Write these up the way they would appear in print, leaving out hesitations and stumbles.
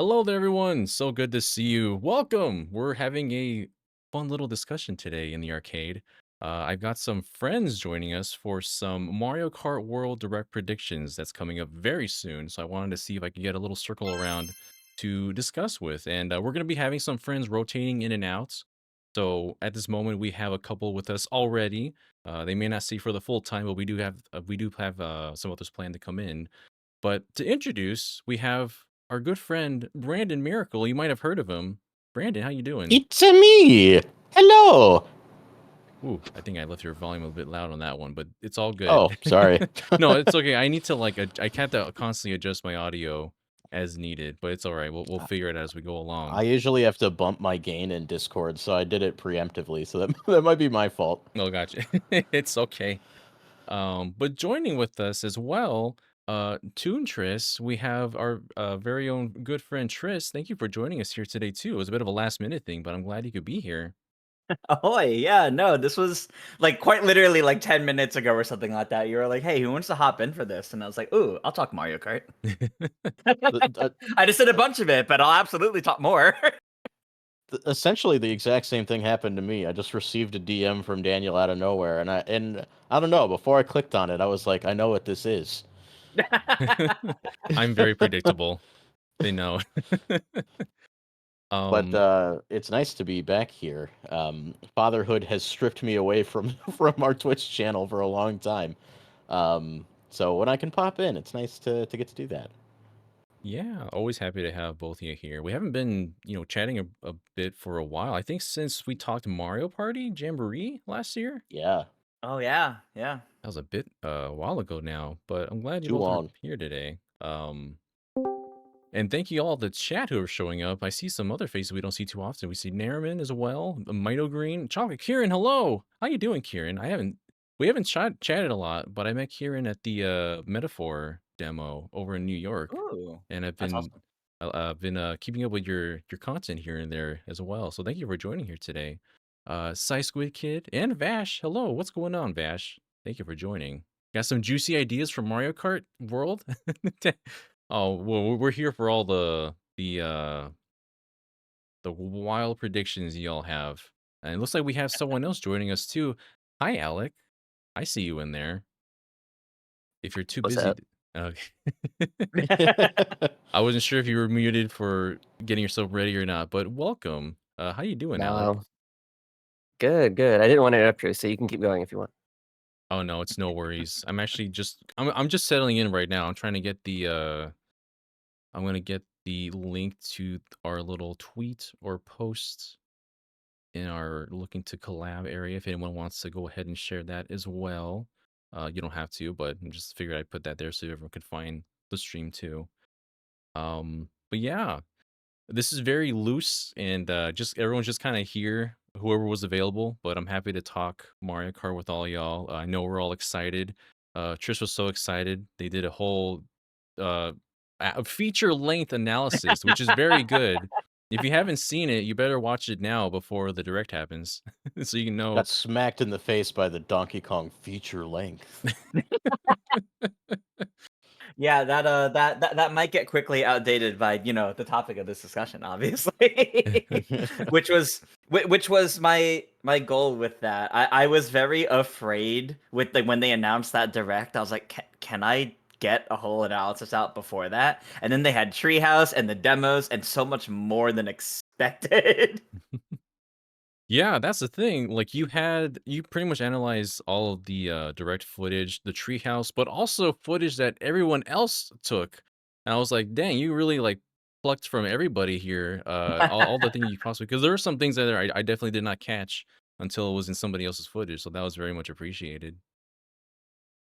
Hello there, everyone. So good to see you. Welcome. We're having a fun little discussion today in the arcade. I've got some friends joining us for some Mario Kart World Direct predictions that's coming up very soon. So I wanted to see if I could get a little circle around to discuss with. And we're going to be having some friends rotating in and out. So at this moment, we have a couple with us already. They may not see for the full time, but we do have some others planned to come in. But to introduce, we have our good friend Brandon Miracle. You might have heard of him. Brandon, how you doing? It's a me. Hello. Ooh, I think I left your volume a bit loud on that one, but it's all Oh, good. sorry. No, it's okay. I need to I have to constantly adjust my audio as needed, but it's all right. We'll figure it out as we go I along. usually have to bump my gain in Discord, so I did it preemptively. So that that might be my fault. No, gotcha. It's okay. But joining with us as well, Toon Tris, we have our very own good friend Tris. Thank you for joining us here today too. It was a bit of a last minute thing, but I'm glad you could be here. Ahoy! Yeah, no, this was like quite literally like 10 minutes ago or something like that. You were like, "Hey, who wants to hop in for this?" And I was like, "Ooh, I'll talk Mario Kart." The- I just did a bunch of it, but I'll absolutely talk more. Essentially, the exact same thing happened to me. I just received a DM from Daniel out of nowhere, and I don't know. Before I clicked on it, I was like, I know what this is. I'm very predictable. They know. But um, it's nice to be back here. Fatherhood has stripped me away from from our Twitch channel for a long time. So when I can pop in, it's nice to get to do that. yeah, always happy to have both of you here. We haven't been, chatting a bit for a while. I think since we talked Mario Party Jamboree last year. Yeah, Oh yeah, yeah. That was a bit a while ago now, but I'm glad you too both are long. here today. And thank you all the chat who are showing up. I see some other faces we don't see too often. We see Nariman as well, Mito Green, Chocolate Kieran. Hello, how you doing, Kieran? We haven't chatted a lot, but I met Kieran at the Metaphor demo over in New York, Ooh, and I've that's been awesome. keeping up with your content here and there as well. So thank you for joining here today, Cy Squid Kid and Vash. Hello, what's going on, Vash? Thank you for joining. Got some juicy ideas for Mario Kart World? Oh, well, we're here for all the wild predictions y'all have. And it looks like we have someone else joining us too. Hi, Alec. I see you in there. If you're too What's busy, up? okay. I wasn't sure if you were muted for getting yourself ready or not, but welcome. How you doing, Alec? No. Good, good. I didn't want to interrupt you, so you can keep going if you want. Oh no, it's no worries. I'm just settling in right now. I'm trying to get the I'm gonna get the link to our little tweet or post in our looking to collab area if anyone wants to go ahead and share that as well. You don't have to, but I just figured I'd put that there so everyone could find the stream too. But yeah, this is very loose and just everyone's just kind of here, whoever was available. But I'm happy to talk Mario Kart with all y'all. I know we're all excited. Trish was so excited. They did a whole uh, feature length analysis, which is very good. If you haven't seen it, you better watch it now before the direct happens, so you can know. Got smacked in the face by the Donkey Kong feature length. Yeah, that might get quickly outdated by the topic of this discussion, obviously, which was my goal with that. I was very afraid with when they announced that direct. I was like, can I get a whole analysis out before that? And then they had Treehouse and the demos and so much more than expected. Yeah, that's the thing. Like you pretty much analyzed all of the direct footage, the treehouse, but also footage that everyone else took. And I was like, dang, you really like plucked from everybody here. All the things you possibly because there were some things that I definitely did not catch until it was in somebody else's footage. So that was very much appreciated.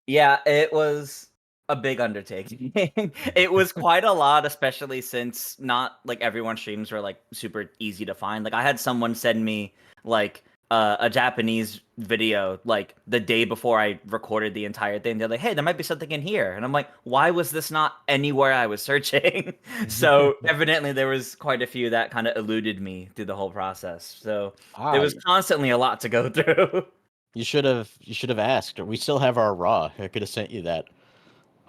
Yeah, it was a big undertaking. It was quite a lot, especially since not like everyone's streams were like super easy to find. Like I had someone send me like a Japanese video like the day before I recorded the entire thing. They're like, "Hey, there might be something in here," and I'm like, "Why was this not anywhere I was searching?" So evidently there was quite a few that kind of eluded me through the whole process. So there Ah, was constantly a lot to go through. you should have asked. We still have our raw. I could have sent you that.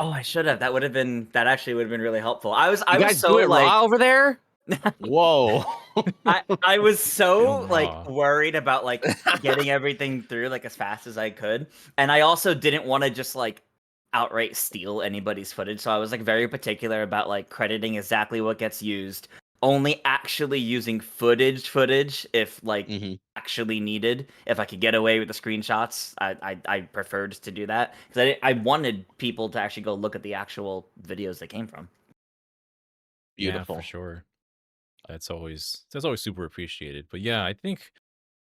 Oh, I should have. That actually would have been really helpful. I was You was guys so do it like raw over there? Whoa. I was so Film like raw. worried about like getting everything through like as fast as I could. And I also didn't want to just like outright steal anybody's footage. So I was like very particular about like crediting exactly what gets used, only actually using footage if like Mhm. actually needed. If I could get away with the screenshots, I preferred to do that because I wanted people to actually go look at the actual videos they came from. Yeah, for Beautiful. sure. That's always super appreciated. But yeah, I think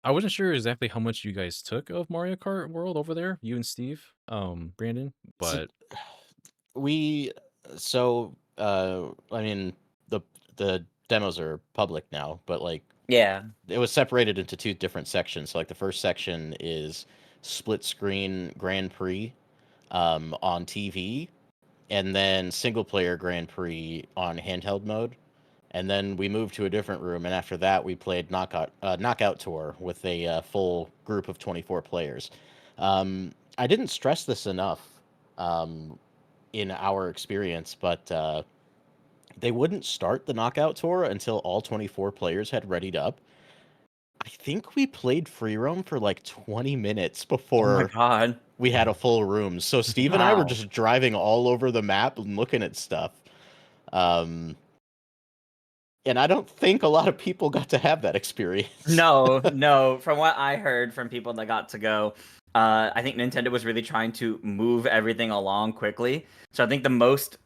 I wasn't sure exactly how much you guys took of Mario Kart World over there, you and Steve, Brandon. So, But we I mean the demos are public now, but like Yeah. it was separated into two different sections. So like the first section is split screen Grand Prix on TV, and then single player Grand Prix on handheld mode. And then we moved to a different room, and after that we played Knockout Tour with a full group of 24 players. I didn't stress this enough in our experience, but they wouldn't start the Knockout Tour until all 24 players had readied up. I think we played free roam for like 20 minutes Oh my before god. we had a full room. So Steve and I were Wow. just driving all over the map and looking at stuff. Um, and I don't think a lot of people got to have that experience. No. From what I heard from people that got to go, I think Nintendo was really trying to move everything along quickly. So I think the most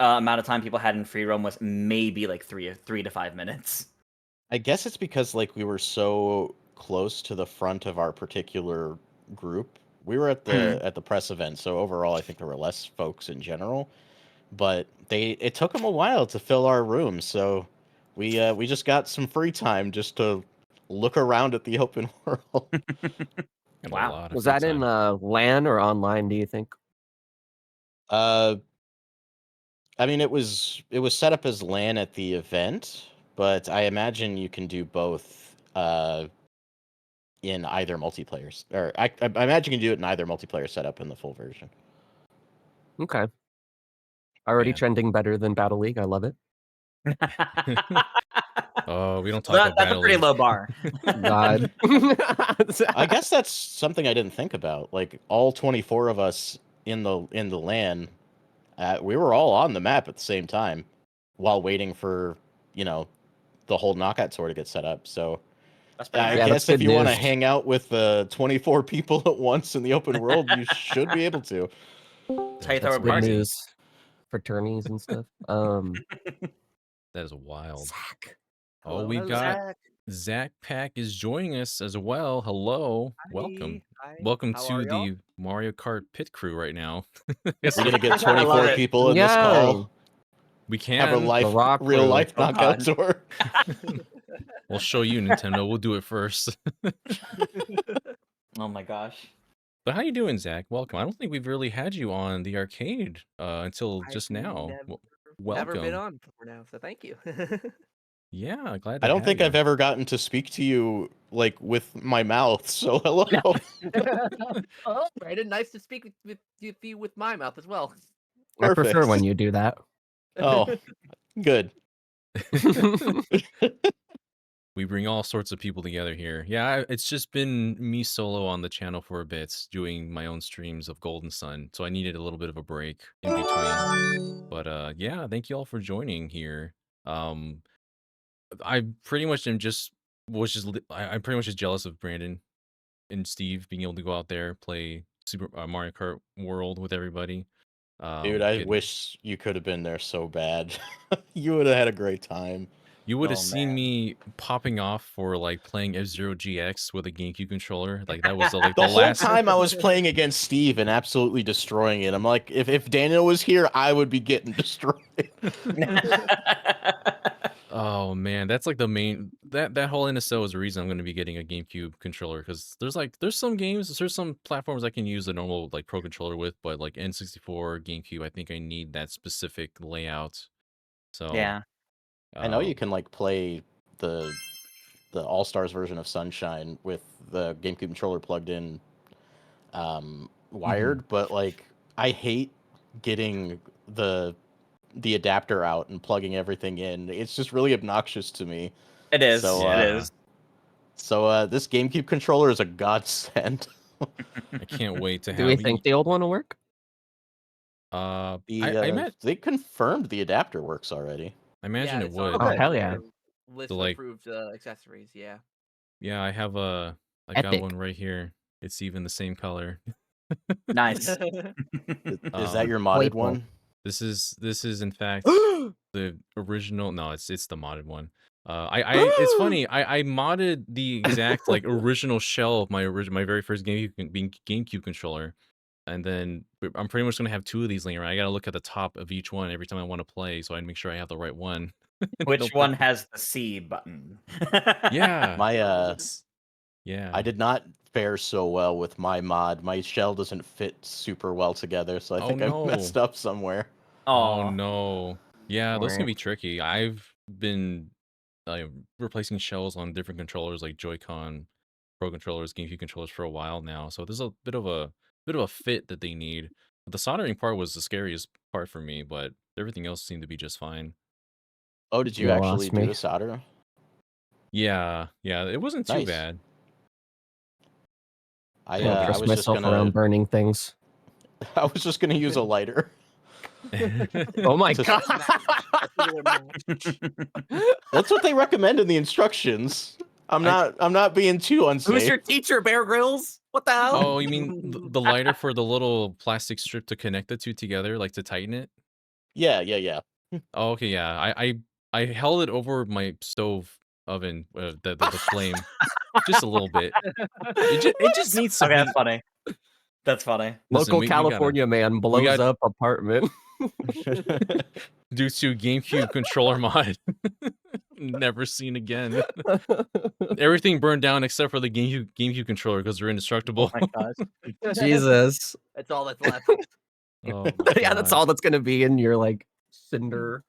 amount of time people had in free roam was maybe like 3 to 5 minutes. I guess it's because like we were so close to the front of our particular group. We were at Mhm. the press event, so overall I think there were less folks in general. But it took them a while to fill our room, so we just got some free time just to look around at the open world. got a Wow. lot of Was free that in time. LAN or online, do you think? Uh, I mean, it was set up as LAN at the event, but I imagine you can do both in either multiplayers, or I imagine you can do it in either multiplayer setup in the full version. Okay. Already Man. trending better than Battle League. I love it. Oh, we don't talk about That's a Battle pretty League. low bar. God. I guess that's something I didn't think about. Like all 24 of us in the LAN, we were all on the map at the same time while waiting for, you know, the whole knockout tour to get set up. So That's pretty I great. Yeah, that's guess if good you want to news. hang out with 24 people at once in the open world, you should be able to. That's how you throw That's a good party. news. Fraternities and stuff. That is wild. Zach. Oh, Hello, we hello. got Zach Pack is joining us as well. Hello. Welcome. Welcome How to are y'all? the Mario Kart pit crew right now. We're gonna get I love 24 it. people in this Yeah. call. We Have a can. The Raw real crew. life Oh, knockout God. tour. We'll show you, Nintendo. We'll do it first. Oh my gosh. But how you doing, Zach? Welcome. I don't think we've really had you on the arcade until I've just now. never been Welcome. on before now, so thank you. Yeah, glad I to don't have think you. I've ever gotten to speak to you like with my mouth. So hello. Oh, Brandon, nice to speak with you with my mouth as well. I prefer Perfect. when you do that. Oh, good. We bring all sorts of people together here. Yeah, it's just been me solo on the channel for a bit, doing my own streams of Golden Sun. So I needed a little bit of a break in between. But yeah, thank you all for joining here. Um, I pretty much am just I'm pretty much just jealous of Brandon and Steve being able to go out there play Super Mario Kart World with everybody. Dude, I Getting wish you could have been there so bad. You would have had a great time. You would have Oh, seen man. me popping off for like playing F-Zero GX with a GameCube controller. Like that was like The the whole last. time I was playing against Steve and absolutely destroying it. I'm like, if Daniel was here, I would be getting destroyed. Oh man, that's like the main that whole NSO is the reason I'm going to be getting a GameCube controller because there's some games, there's some platforms I can use the normal like Pro controller with, but like N64, GameCube, I think I need that specific layout. So Yeah. I know you um, can like play the All Stars version of Sunshine with the GameCube controller plugged in mhm. wired, but like I hate getting the adapter out and plugging everything in. It's just really obnoxious to me. It is. So, It Yeah. is. So this GameCube controller is a godsend. I can't wait to Do we have think the old one will work? They confirmed the adapter works already. I imagine Yeah, it it's on would. Oh, hell yeah. their list So, of like- approved accessories. Yeah. Yeah, I have I got Epic. one right here. It's even the same color. Nice. Is that your modded Playful. one? This is in fact Oh the original. No, it's the modded one. I it's funny. I modded the exact like original shell of my very first GameCube controller, and then I'm pretty much gonna have two of these laying around. I gotta look at the top of each one every time I want to play, so I make sure I have the right one. Which Don't one put- has the C button? Yeah. My Yeah. I did not fare so well with my mod. My shell doesn't fit super well together, so I Oh, think I messed no. up somewhere. Oh Aw. no. Yeah, those can Right. be tricky. I've been replacing shells on different controllers like Joy-Con Pro controllers, GameCube controllers for a while now. So there's a bit of a fit that they need. But the soldering part was the scariest part for me, but everything else seemed to be just fine. Oh, did you You actually lost do me. the solder? Yeah, it wasn't too Nice. bad. I I I trust was just myself around gonna burning things. I was just gonna use a lighter. Oh my Just- god! That's what they recommend in the instructions. I'm not being too unsafe. Who's your teacher, Bear Grylls? What the hell? Oh, you mean the lighter for the little plastic strip to connect the two together, like to tighten it? Yeah. Oh, okay, yeah. I held it over my stove oven, the flame, just a little bit. It just needs some Okay, that's heat. funny. That's funny. Listen, Local we gotta- California man blows got- up apartment. Due to GameCube controller mod. Never seen again. Everything burned down except for the GameCube controller because they're indestructible. Oh my gosh. Jesus. That's all that's left. Oh my Yeah, that's God. all that's gonna be in your like cinder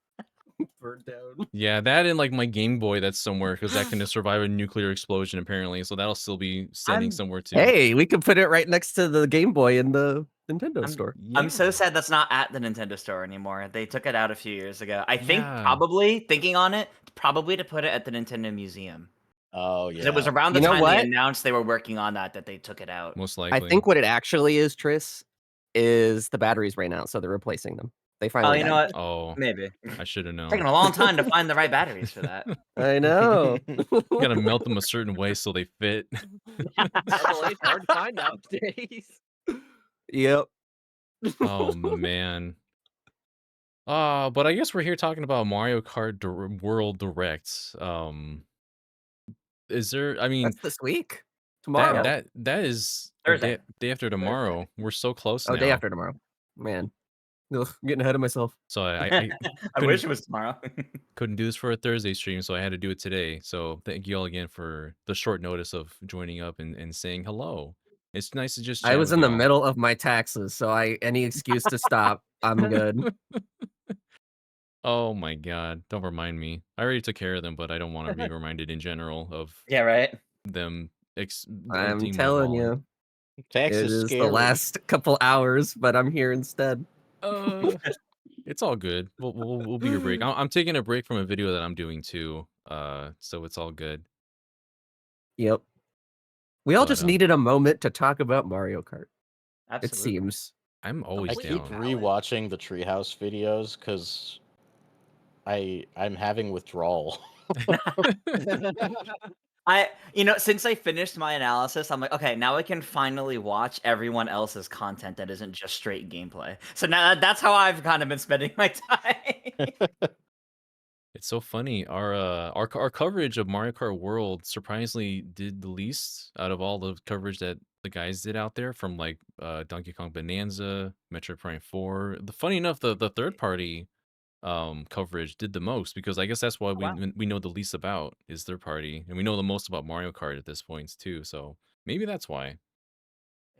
burned down. Yeah, that and like my Game Boy that's somewhere because that can survive a nuclear explosion apparently. So that'll still be sitting I'm- somewhere too. Hey, we could put it right next to the Game Boy in the Nintendo store. I'm so Yeah. sad that's not at the Nintendo store anymore. They took it out a few years ago. I think Yeah. probably thinking on it, probably to put it at the Nintendo Museum. Oh 'Cause yeah. it was around the You know time what? they announced they were working on that they took it out. Most I likely. think what it actually is, Tris, is the batteries ran out, so they're replacing them. They Oh, finally you know died. what? Oh, Maybe. I should have known. Taking a long time to find the right batteries for that. I know. You gotta melt them a certain way so they fit. It's hard to find nowadays. Yep. Oh man. But I guess we're here talking about Mario Kart World Direct. Is there? I mean, That's this week. Tomorrow. that is the Thursday. day after tomorrow. We're so close Oh, now. day after tomorrow. Man. Ugh, getting ahead of myself. So I I couldn't- wish it was tomorrow. couldn't do this for a Thursday stream, so I had to do it today. So thank you all again for the short notice of joining up and saying hello. It's nice to just. I chat was with in the y'all. middle of my taxes, so any excuse to stop, I'm good. Oh my god! Don't remind me. I already took care of them, but I don't want to be reminded in general of Yeah, right. them. I'm emptying my telling wallet. you. It Texas is scary. the last couple hours, but I'm here instead. It's all good. We'll be your break. I'm taking a break from a video that I'm doing too. So it's all good. Yep. We all But, just needed a moment to talk about Mario Kart. Absolutely. It seems. I'm always I down. keep rewatching the Treehouse videos because I'm having withdrawal. Since I finished my analysis, I'm like, okay, now I can finally watch everyone else's content that isn't just straight gameplay. So now that's how I've kind of been spending my time. It's so funny. Our coverage of Mario Kart World surprisingly did the least out of all the coverage that the guys did out there from like Donkey Kong Bonanza, Metroid Prime 4. Funny enough, the third party coverage did the most because I guess that's what wow. we know the least about is third party, and we know the most about Mario Kart at this point too. So maybe that's why.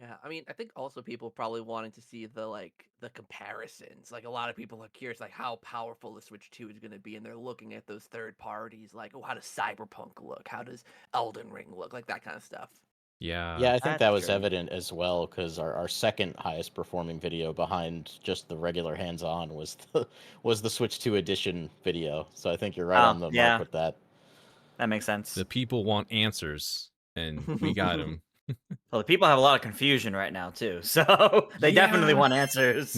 Yeah, I mean, I think also people probably wanting to see the comparisons. Like a lot of people are curious, like how powerful the Switch 2 is going to be, and they're looking at those third parties, like, oh, how does Cyberpunk look? How does Elden Ring look? Like that kind of stuff. Yeah. Yeah, I think That's that was true. evident as well because our second highest performing video behind just the regular hands-on was the Switch 2 edition video. So I think you're right Oh, on the mark yeah, with that. that makes sense. The people want answers, and we got them. Well, the people have a lot of confusion right now too, so they definitely Yeah. want answers.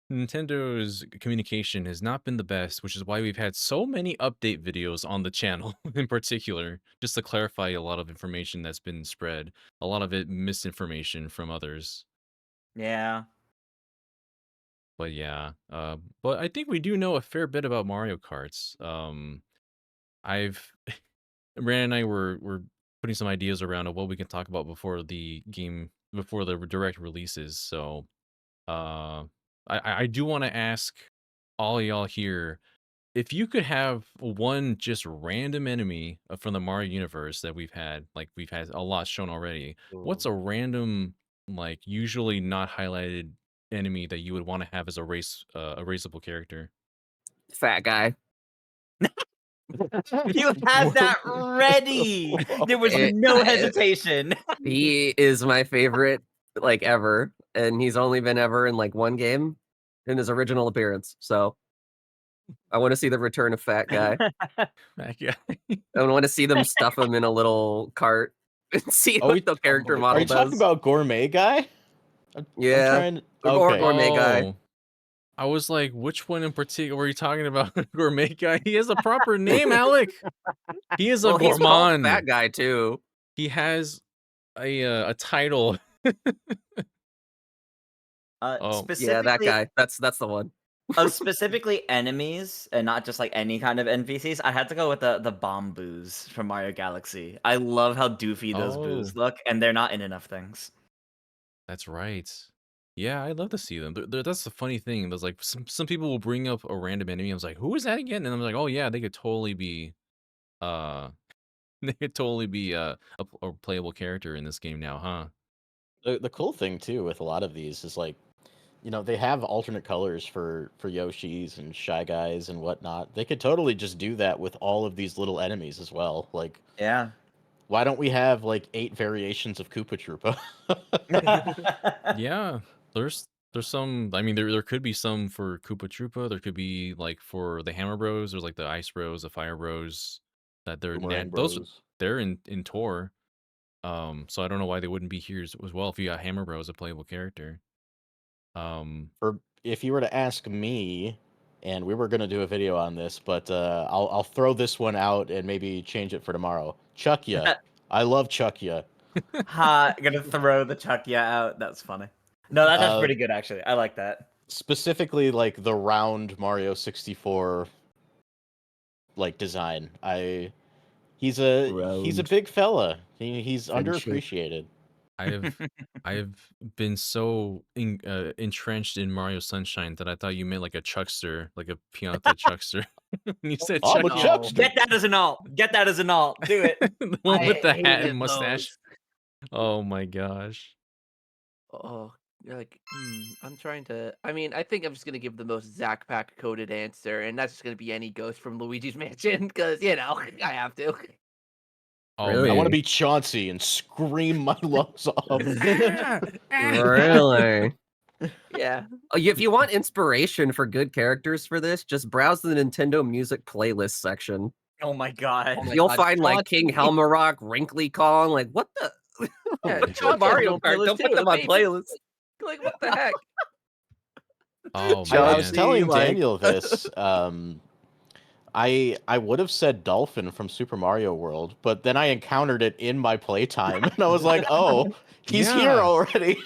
Nintendo's communication has not been the best, which is why we've had so many update videos on the channel in particular, just to clarify a lot of information that's been spread, a lot of it misinformation from others. Yeah. But yeah, but I think we do know a fair bit about Mario Karts. I've Rand and I were putting some ideas around of what we can talk about before the direct releases. So, uh, I do want to ask all y'all here if you could have one just random enemy from the Mario universe that we've had a lot shown already. What's a random, like usually not highlighted enemy that you would want to have as a raceable character? Fat guy. You had that ready. There was It- no I- hesitation. He is my favorite, like, ever, and he's only been ever in like one game in his original appearance. So I want to see the return of Fat Guy. That guy. I want to see them stuff him in a little cart and see Are what we- the character Are model you talking does. about Gourmet Guy? I'm Yeah. trying to... Or Okay. Gourmet Guy. Oh, I was like, which one in particular were you talking about? Gourmet guy? He has a proper name, Alec. He is a Well, he's called gourmand. Fat Guy too. He has a title. Oh, Specifically, Yeah, that guy. That's the one. specifically enemies and not just like any kind of NPCs. I had to go with the bomb boos from Mario Galaxy. I love how doofy those boos Oh. look, and they're not in enough things. that's right. Yeah, I'd love to see them. That's the funny thing. There's like some people will bring up a random enemy. I was like, who is that again? And I'm like, oh yeah, they could totally be uh they could totally be a playable character in this game now, huh? The cool thing too with a lot of these is like, you know, they have alternate colors for Yoshis and Shy Guys and whatnot. They could totally just do that with all of these little enemies as well. Like, Yeah. why don't we have like 8 variations of Koopa Troopa? Yeah, there's some. I mean, there could be some for Koopa Troopa. There could be like for the Hammer Bros. There's like the Ice Bros, the Fire Bros. That Boomerang those Bros. they're in Tor. So I don't know why they wouldn't be here as well if you got Hammer Bros a playable character. For if you were to ask me, and we were gonna do a video on this, but I'll throw this one out and maybe change it for tomorrow. Chuckya. I love Chuckya. Ha! Gonna throw the Chuckya out. That's funny. No, that's pretty good actually. I like that. Specifically, like the round Mario 64 like design. He's a Round. big fella. He's Friendship. underappreciated. I've been so entrenched in Mario Sunshine that I thought you meant like a chuckster, like a Pianta chuckster. When you said I'm a Chucky, chuckster. Get that as an alt. Get that as an alt. Do it. the one I with the hat hated and mustache. those. Oh my gosh. Oh, you're like, I'm trying to. I mean, I think I'm just gonna give the most Zack Pack coded answer, and that's just gonna be any ghost from Luigi's Mansion, because I have to. Oh, Really? I want to man. be Chauncey and scream my lungs off. Really? Yeah. If you want inspiration for good characters for this, just browse the Nintendo Music playlist section. Oh my god. Oh my You'll God, find like King Chauncey. Helmarock, Wrinkly Kong, like what the Yeah, Put Chauncey Mario has no Kart, playlist don't too, put them the on baby. playlists. Like, what the heck? Oh I man. was telling like- Daniel this. I would have said Dolphin from Super Mario World, but then I encountered it in my playtime, and I was like, "Oh, he's here Yeah. already."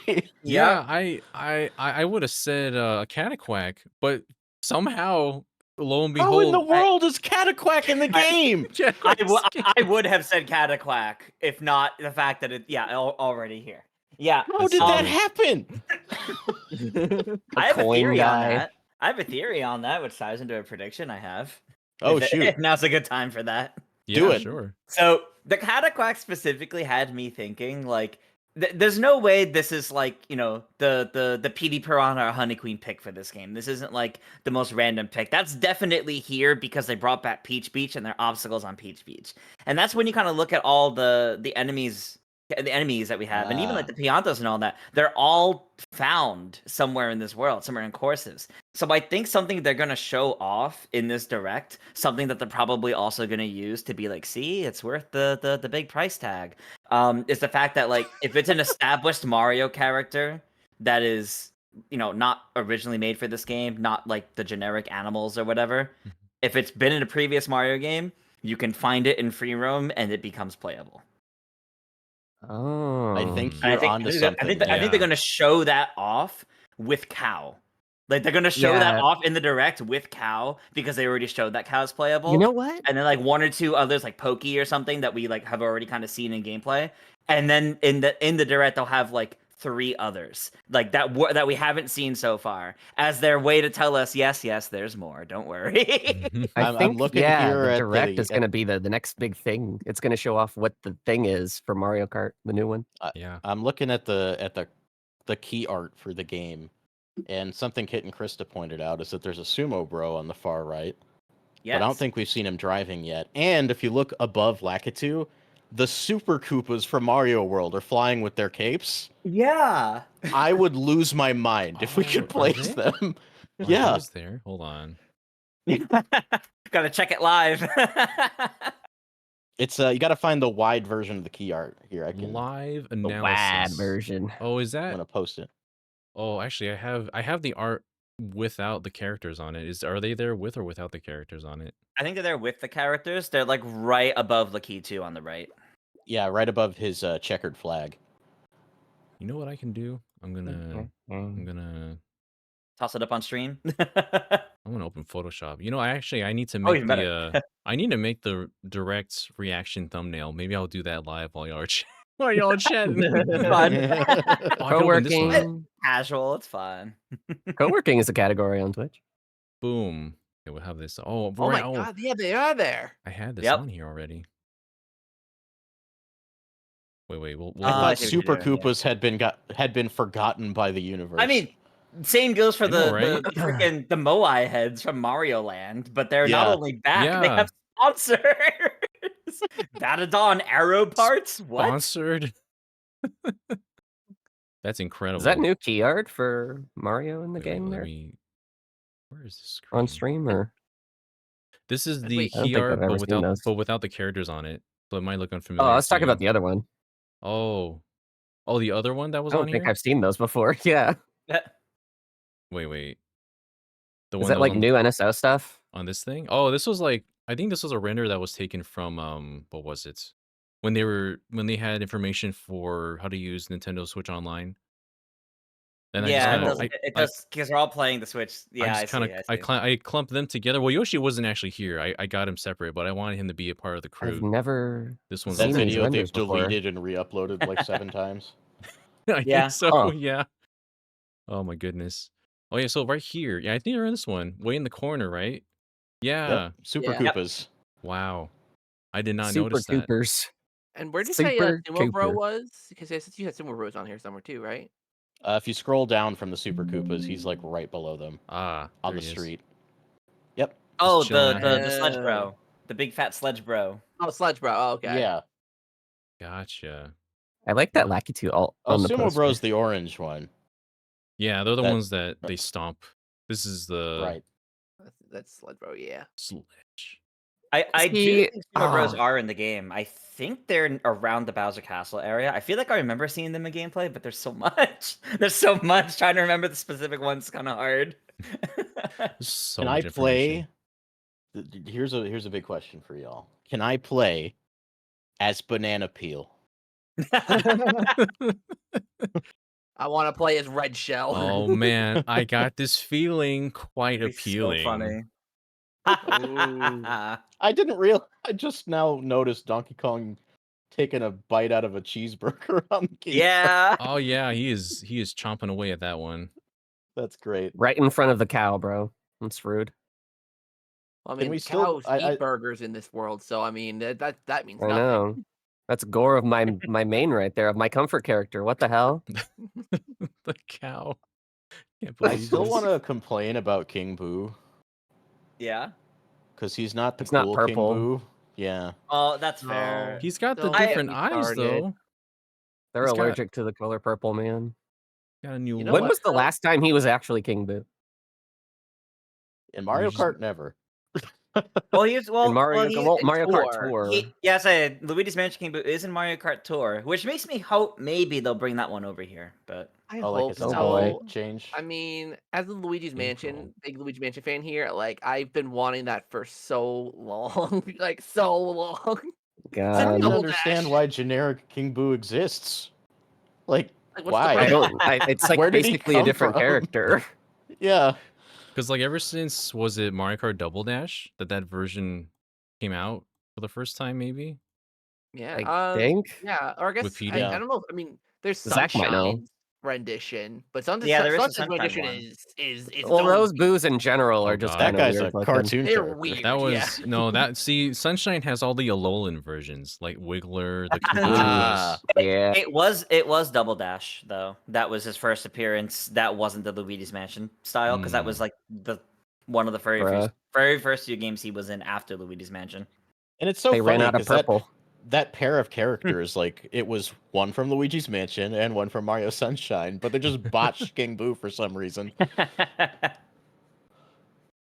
Yeah, I would have said Cataquack, but somehow, lo and How in behold, the world is Cataquack in the game? I would have said Cataquack if not the fact that already here. Yeah. How did that happen? I have a coin theory on guy. that. I have a theory on that, which ties into a prediction I have. Oh If- shoot! if now's a good time for that. yeah, it. sure. So the Cataquack specifically had me thinking like There's no way this is like, the PD Piranha or Honey Queen pick for this game. This isn't like the most random pick. That's definitely here because they brought back Peach Beach and there are obstacles on Peach Beach. And that's when you kind of look at all the enemies that we have, and even like the Piantas and all that, they're all found somewhere in this world, somewhere in courses. So I think something they're gonna show off in this direct, something that they're probably also gonna use to be like, see, it's worth the big price tag. Is the fact that like if it's an established Mario character that is, not originally made for this game, not like the generic animals or whatever. If it's been in a previous Mario game, you can find it in free roam and it becomes playable. Oh. I think And you're onto something. I think they're gonna show that off with Cow. Like they're gonna show that Yeah. off in the direct with Cow because they already showed that Cow's playable. You know what? And then like one or two others like Pokey or something that we like have already kind of seen in gameplay. And then in the direct they'll have like 3 others like that we haven't seen so far as their way to tell us yes, there's more. Don't worry. I think I'm looking here the at direct the is going to be the next big thing. It's going to show off what the thing is for Mario Kart, the new one. Yeah. I'm looking at the key art for the game, and something Kit and Krista pointed out is that there's a Sumo Bro on the far right. Yes. But I don't think we've seen him driving yet. And if you look above Lakitu, the Super Koopas from Mario World are flying with their capes. Yeah. I would lose my mind if we Oh, could are place they? them. Oh, Yeah. who's there? Hold on. Gotta check it live. It's you got to find the wide version of the key art here. I can. Live The wide analysis. version. Oh, is I'm that? gonna post it. Oh, actually, I have the art without the characters on it. Are they there with or without the characters on it? I think they're there with the characters. They're like right above Lakitu on the right. Yeah, right above his checkered flag. You know what I can do? I'm gonna Toss it up on stream. I'm gonna open Photoshop. I need to Oh, make even better. I need to make the direct reaction thumbnail. Maybe I'll do that live while y'all are while y'all are chatting. Fun. Oh, I can open this one. Co-working. Casual, it's fun. Co-working is a category on Twitch. Boom. Okay, we'll have this. Oh, Oh my right. god, yeah, they are there. I had this Yep. on here already. Wait. We'll I I thought see what you're Super doing, yeah. Koopas had been forgotten by the universe. I mean, same goes for I know, the right? freaking the Moai heads from Mario Land, but they're not Yeah. only back, they Yeah. have sponsors. Batadon Arrow Parts? What? Sponsored. That's incredible. Is that new key art for Mario in the Wait, game let there? me. Where is this screen? On stream or? This is the Wait, I don't key think I've art, ever seen those. but without the characters on it. So it might look Oh, unfamiliar. I was talking to about the other one. Oh, the other one that was I on don't think here. I've seen those before. Yeah. Wait. The Is one that that was like on, new NSO stuff? on this thing? Oh, this was like I think this was a render that was taken from what was it? When they had information for how to use Nintendo Switch Online. And Yeah, kinda- it does because they're all playing the Switch. Yeah, I just kind see. of I see. I clumped them together. Well, Yoshi wasn't actually here. I got him separate, but I wanted him to be a part of the I've crew. never This one's that seen also these video they've renders before. deleted and re-uploaded like 7 times. I Yeah. think so. Huh. Yeah. Oh my goodness. Oh yeah. So right here. Yeah, I think they're in this one, way in the corner, right? Yeah. Yep. Super Yeah. Yep. Koopas. Wow. I did not Super notice that. Coopers. And where'd you say Super Sumo Bro Cooper. was? Because I said you had Sumo Bros on here somewhere too, right? If you scroll down from the Super Koopas, he's like right below them Ah, on there the he is. street. Yep. Oh, chilling out the sledge here. bro. The big fat sledge bro. Oh, Sludge Bro. Oh, okay. Yeah. Gotcha. I like that Lakitu alt Oh, on the Sumo poster. Bro's the orange one. Yeah, they're the That- ones that they stomp. This is the Right. That's Sludge Bro, yeah. sledge. I do See, think Sumo Bros ah. are in the game. I think they're around the Bowser Castle area. I feel like I remember seeing them in gameplay, but there's so much. There's so much. Trying to remember the specific one's kind of hard. There's so Can much I information. play? Here's a big question for y'all. Can I play as Banana Peel? I want to play as Red Shell. Oh man, I got this feeling quite It's appealing. so funny. Ooh. I just now noticed Donkey Kong taking a bite out of a cheeseburger on the game. Yeah. Oh yeah, he is chomping away at that one. That's great. Right in front of the cow, bro. That's rude. I Can mean, we still- cows I- eat burgers in this world, so I mean that means I nothing. know. That's gore of my main right there, of my comfort character. What the hell? The cow. Can't I believe still this. want to complain about King Boo Yeah. because he's not the It's not cool King purple. Boo. Yeah. Oh, that's fair. He's got the Don't get different me eyes started. though. They're He's got- allergic to the color purple, man. Got a new You know When what, was the though? last time he was actually King Boo? In Mario just- Kart, never. Well, he's In Mario Kart Tour. Yes, Luigi's Mansion King Boo is in Mario Kart Tour, which makes me hope maybe they'll bring that one over here. But I Oh, like hope a Oh, so. boy. change. I mean, as a Luigi's April. Mansion, big Luigi Mansion fan here, like I've been wanting that for so long, like so long. I don't God. even Double understand dash. why generic King Boo exists. Like, Like, what's the why? I problem? don't. It's like Where did he basically a come different from? character. Yeah. Because like ever since was it Mario Kart Double Dash that version came out for the first time, maybe Yeah. I think. Yeah. Or I guess With I PD. don't know. I mean, there's Zach might know. Sunshine's rendition, but Yeah, there is a Sunshine's Sunshine rendition one. is its Well, own those beast. boos in general are Oh, just God. kind That of guy's weird a looking. cartoon They're character. weird. That was Yeah. no that see Sunshine has all the Alolan versions like Wiggler, the Ah. Koopas. Yeah. it was Double Dash though. That was his first appearance. That wasn't the Luigi's Mansion style because that was like one of the very first few games he was in after Luigi's Mansion. And it's so They funny ran out of 'cause that purple. that pair of characters, like it was one from Luigi's Mansion and one from Mario Sunshine, but they just botched King Boo for some reason.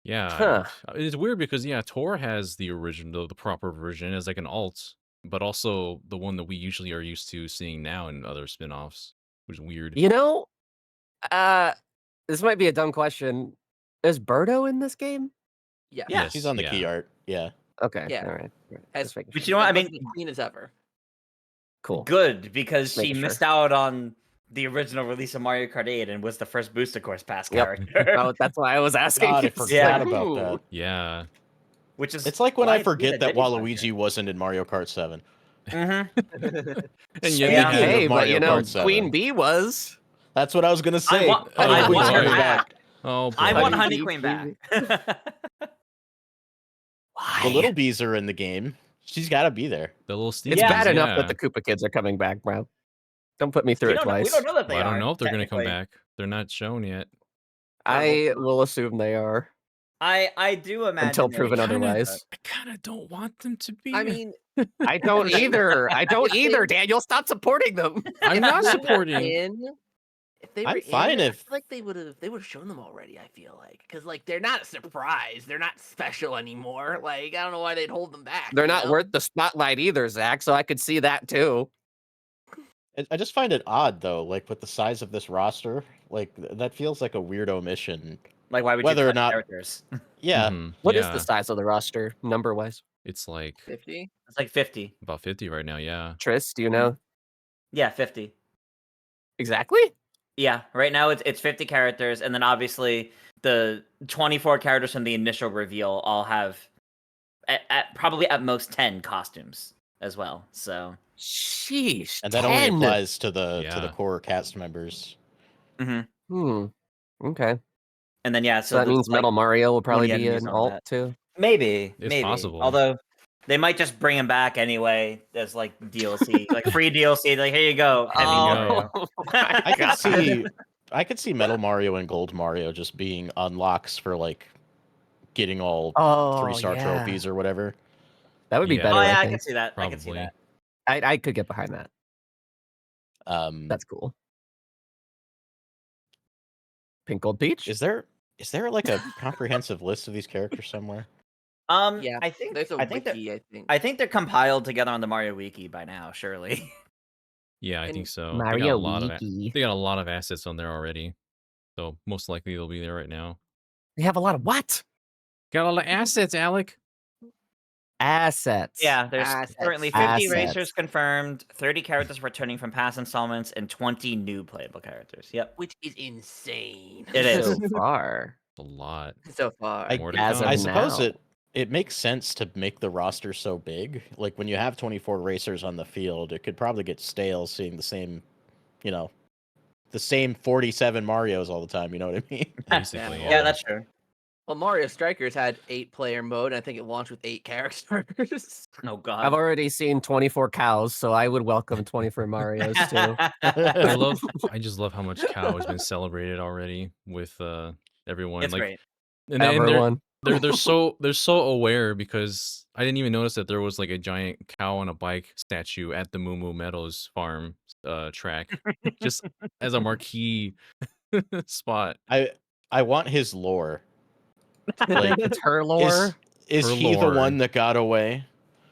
Yeah, Huh. it's weird because yeah, Tor has the original, the proper version as like an alt, but also the one that we usually are used to seeing now in other spin-offs, which is weird. You know, this might be a dumb question. Is Birdo in this game? Yeah. Yeah. She's on the key art. Yeah. Okay. Yeah. All right. As- Just making But sure. you know what? I As mean, much clean as ever. Cool. good because she Making missed sure. out on the original release of Mario Kart 8 and was the first Booster Course Pass Yep. character. Oh, that's why I was asking. God, I It's forgot like, about ooh. that. Yeah. Which is It's like when why I it's weird forget that Diddy's on Waluigi wasn't in Mario Kart 7. here. And Yeah. yet they Hey, had Speaking of but Mario you know, Kart 7. Queen Bee was. That's what I was gonna say. But I Oh, want her boy. back. Oh boy. I want Honey Honey Bee, Queen Queen back. Why? The little bees are in the game. She's got to be there. the little Steve. It's Yeah. bad enough yeah. that the Koopa kids are coming back, bro. Don't put me through we it don't know, twice. we don't know that they Well, I are. don't know if they're gonna come technically. back. They're not shown yet. I will assume they are I do imagine until they proven would, but- otherwise. I kind of don't want them to be. I mean, I don't If they- either. I don't if they- either. Daniel, stop supporting them. I'm not if they were supporting. in- If they I'm were in, fine I if- feel like they would have shown them already. I feel like because like they're not a surprise. They're not special anymore. Like I don't know why they'd hold them back. They're you not know? worth the spotlight either, Zach. So I could see that too. I just find it odd though, like with the size of this roster, like that feels like a weird omission. Like, why would Whether you or cut not- characters? Yeah. Mhm, What is yeah. the size of the roster, number wise? It's like 50. It's like 50. about 50 right now. Yeah. Tris, do you know Yeah, 50. exactly? Yeah, right now it's 50 characters, and then obviously the 24 characters from the initial reveal all have probably at most 10 costumes as well. So, Sheesh. And that 10. only applies to the Yeah. core cast members. Okay. and then yeah, So that the- means like, Metal Mario will probably the be enemies an on alt that. too. maybe, It's maybe. possible. Although they might just bring him back anyway as like DLC, like free DLC. Like, here you go, Heavy Mario. I could see Metal Mario and Gold Mario just being unlocks for like getting all Oh, 3-star yeah. trophies or whatever. That would be Yeah. better. Oh yeah, I I think. can see that. I can see Probably. that. I could get behind that. That's cool. Pink Gold Peach? Is there like a comprehensive list of these characters somewhere? Yeah, I think There's a I think wiki. I think. I think they're compiled together on the Mario Wiki by now. Surely. Yeah, I And think so. Mario they Wiki. got a lot of assets on there already. So most likely they'll be there right now. They have a lot of what? Got a lot of assets, Alec. Assets. Yeah, there's Assets. currently 50 Assets. racers confirmed, 30 characters returning from past installments, and 20 new playable characters. Yep. Which is insane. It is. So far. A lot. so far. More to As come. of I suppose now. it makes sense to make the roster so big. Like when you have 24 racers on the field, it could probably get stale seeing the same, the same 47 Marios all the time. You know what I mean? Basically, Yeah, yeah. that's true. Well, Mario Strikers had 8-player mode, and I think it launched with 8 characters. Oh I've God. already seen 24 cows, so I would welcome 24 Marios too. I just love how much cow has been celebrated already with everyone. It's Like, great. and Everyone. they're so aware because I didn't even notice that there was like a giant cow on a bike statue at the Moo Moo Meadows farm track, just as a marquee spot. I want his lore. Like, It's her lore. is Her he the lore. one that got away?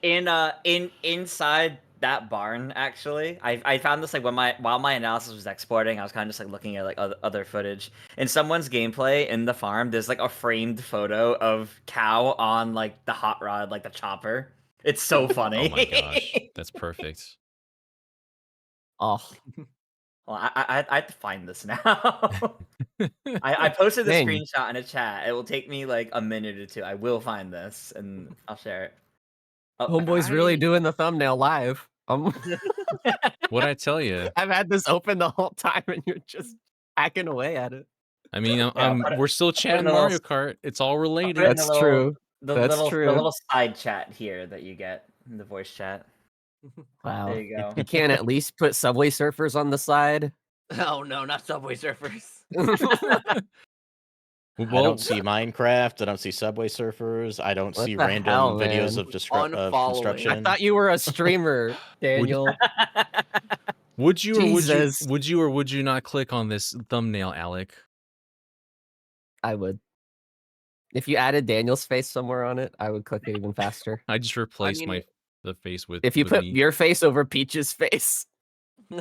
Inside that barn, actually, I found this like while my analysis was exporting, I was kind of just like looking at like other footage. In someone's gameplay in the farm, there's like a framed photo of cow on like the hot rod, like the chopper. It's so funny. Oh my gosh, that's perfect. Oh, Well, I have to find this now. I posted the Dang. screenshot in a chat. It will take me like a minute or two. I will find this and I'll share it. Oh, Homeboy's really doing the thumbnail live. What'd I tell you? I've had this open the whole time, and you're just hacking away at it. I mean, I'll put it- we're still chatting the little- Mario Kart. It's all I'll related. put it in That's the little- true. The That's little, true. The little side chat here that you get in the voice chat. Wow. There you go. You can't at least put Subway Surfers on the side. Oh no, not Subway Surfers. I don't see Minecraft. I don't see Subway Surfers. I don't What see the random hell, videos man? of Unfollowing. construction. I thought you were a streamer, Daniel. Would you Jesus. or would you not click on this thumbnail, Alec? I would. If you added Daniel's face somewhere on it, I would click it even faster. I just replaced mean, the face with. If you with put me. your face over Peach's face.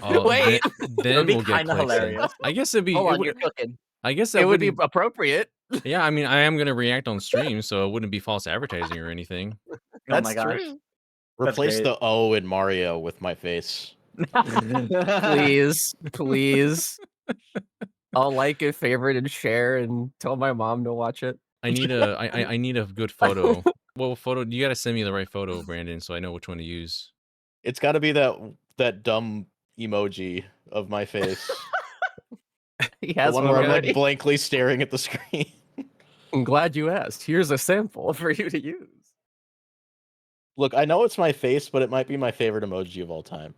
Oh, Wait. then be we'll get kinda clicks in. hilarious. I guess it'd be. Hold it on, would- you're cooking. I guess that It would be wouldn't- appropriate. Yeah, I mean, I am gonna react on stream, so it wouldn't be false advertising or anything. Oh That's my gosh. true. Replace great. the O in Mario with my face. Please, please. I'll like it, favorite, and share, and tell my mom to watch it. I need I need a good photo. Well, photo. You gotta send me the right photo, Brandon, so I know which one to use. It's got to be that dumb emoji of my face. He The has one one where I'm already. like blankly staring at the screen. I'm glad you asked. Here's a sample for you to use. Look, I know it's my face, but it might be my favorite emoji of all time.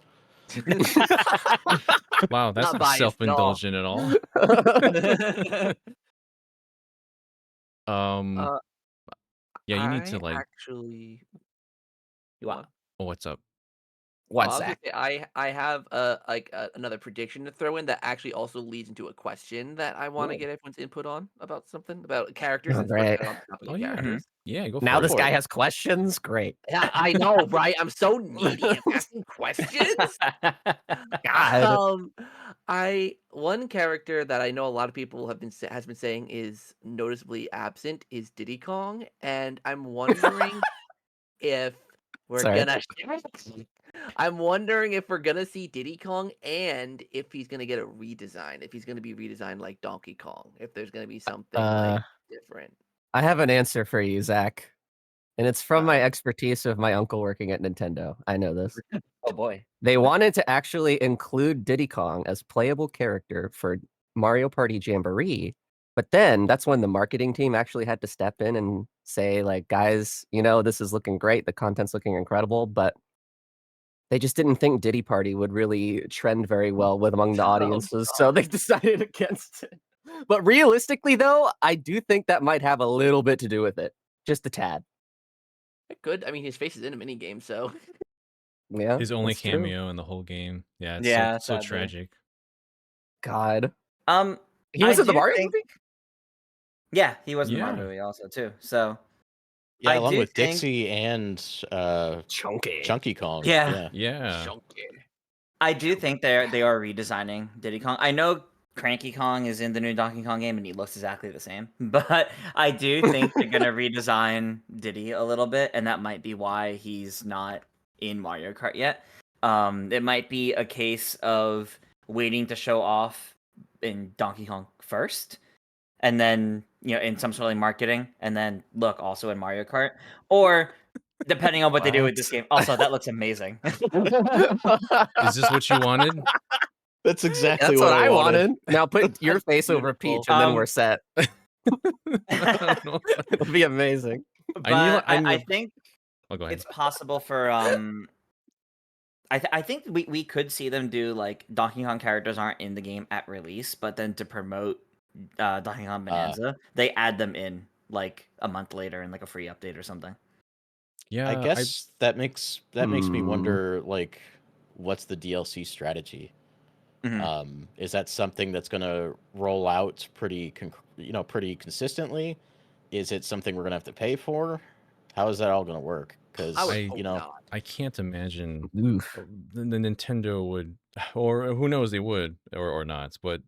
Wow, that's Not not biased at all. self-indulgent at all. Yeah, you need to like. Actually. Wow. Oh, what's up? What's I was gonna that? say, I have another prediction to throw in that actually also leads into a question that I want to Ooh. get everyone's input on about something about characters. Oh, since we're great. kinda on the topic of Oh yeah, characters. yeah. Go for Now it. this for guy it. has questions. Great. Yeah, I know, right? I'm so needy at asking questions. God. One character that I know a lot of people has been saying is noticeably absent is Diddy Kong, and I'm wondering if we're Sorry. gonna. I'm wondering if we're gonna see Diddy Kong and if he's gonna get a redesign. If he's gonna be redesigned like Donkey Kong. If there's gonna be something like different. I have an answer for you, Zach. And it's from my Uh-oh. expertise of my uncle working at Nintendo. I know this. Oh boy. They wanted to actually include Diddy Kong as playable character for Mario Party Jamboree, but then that's when the marketing team actually had to step in and say, like, guys, this is looking great. The content's looking incredible, but they just didn't think Diddy Party would really trend very well among the audiences, so they decided against it. But realistically, though, I do think that might have a little bit to do with it, just a tad. It could. I mean, his face is in a mini game, so Yeah, His only that's true. cameo in the whole game. Yeah, it's Yeah, so sadly. tragic. God, Um, he was I in the do Mario think- movie. Yeah, he was in the Yeah. Mario movie also too. So Yeah, I along do with think- Dixie and Chunky. Chunky Kong. Yeah. Yeah. Chunky. I do think they are redesigning Diddy Kong. I know Cranky Kong is in the new Donkey Kong game and he looks exactly the same, but I do think they're gonna redesign Diddy a little bit, and that might be why he's not in Mario Kart yet. It might be a case of waiting to show off in Donkey Kong first, and then in some sort of marketing, and then look also in Mario Kart, or depending on what they do with this game. Also, that looks amazing. Is this what you wanted? That's exactly That's what what I I wanted. wanted. Now put your face over beautiful. Peach, and then Um, we're set. I don't know. It'll be amazing. I need. But I I need. think Oh, go ahead. it's possible for I think we could see them do like Donkey Kong characters aren't in the game at release, but then to promote Donkey Kong Uh, Bonanza, they add them in like a month later in like a free update or something. I Yeah, I guess that makes me Hmm. wonder, like, what's the DLC strategy? Mhm. Is that something that's gonna roll out pretty consistently? Is it something we're gonna have to pay for? How is that all gonna work? I would Because I hope not. I can't imagine Oof. the Nintendo would, or who knows, they would or not, but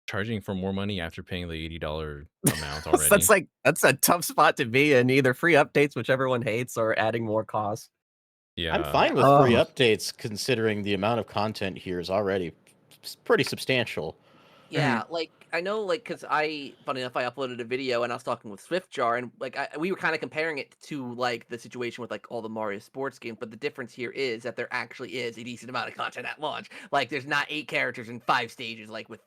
charging for more money after paying the $80 amount already. That's a tough spot to be in. Either free updates, which everyone hates, or adding more costs. I'm Yeah, fine Yeah. with free Oh, updates considering the amount of content here is already pretty substantial. Yeah, like I know, like because funny enough, I uploaded a video and I was talking with Swiftjar, and like we were kind of comparing it to like the situation with like all the Mario sports games, but the difference here is that there actually is a decent amount of content at launch. Like, there's not 8 characters in 5 stages, like with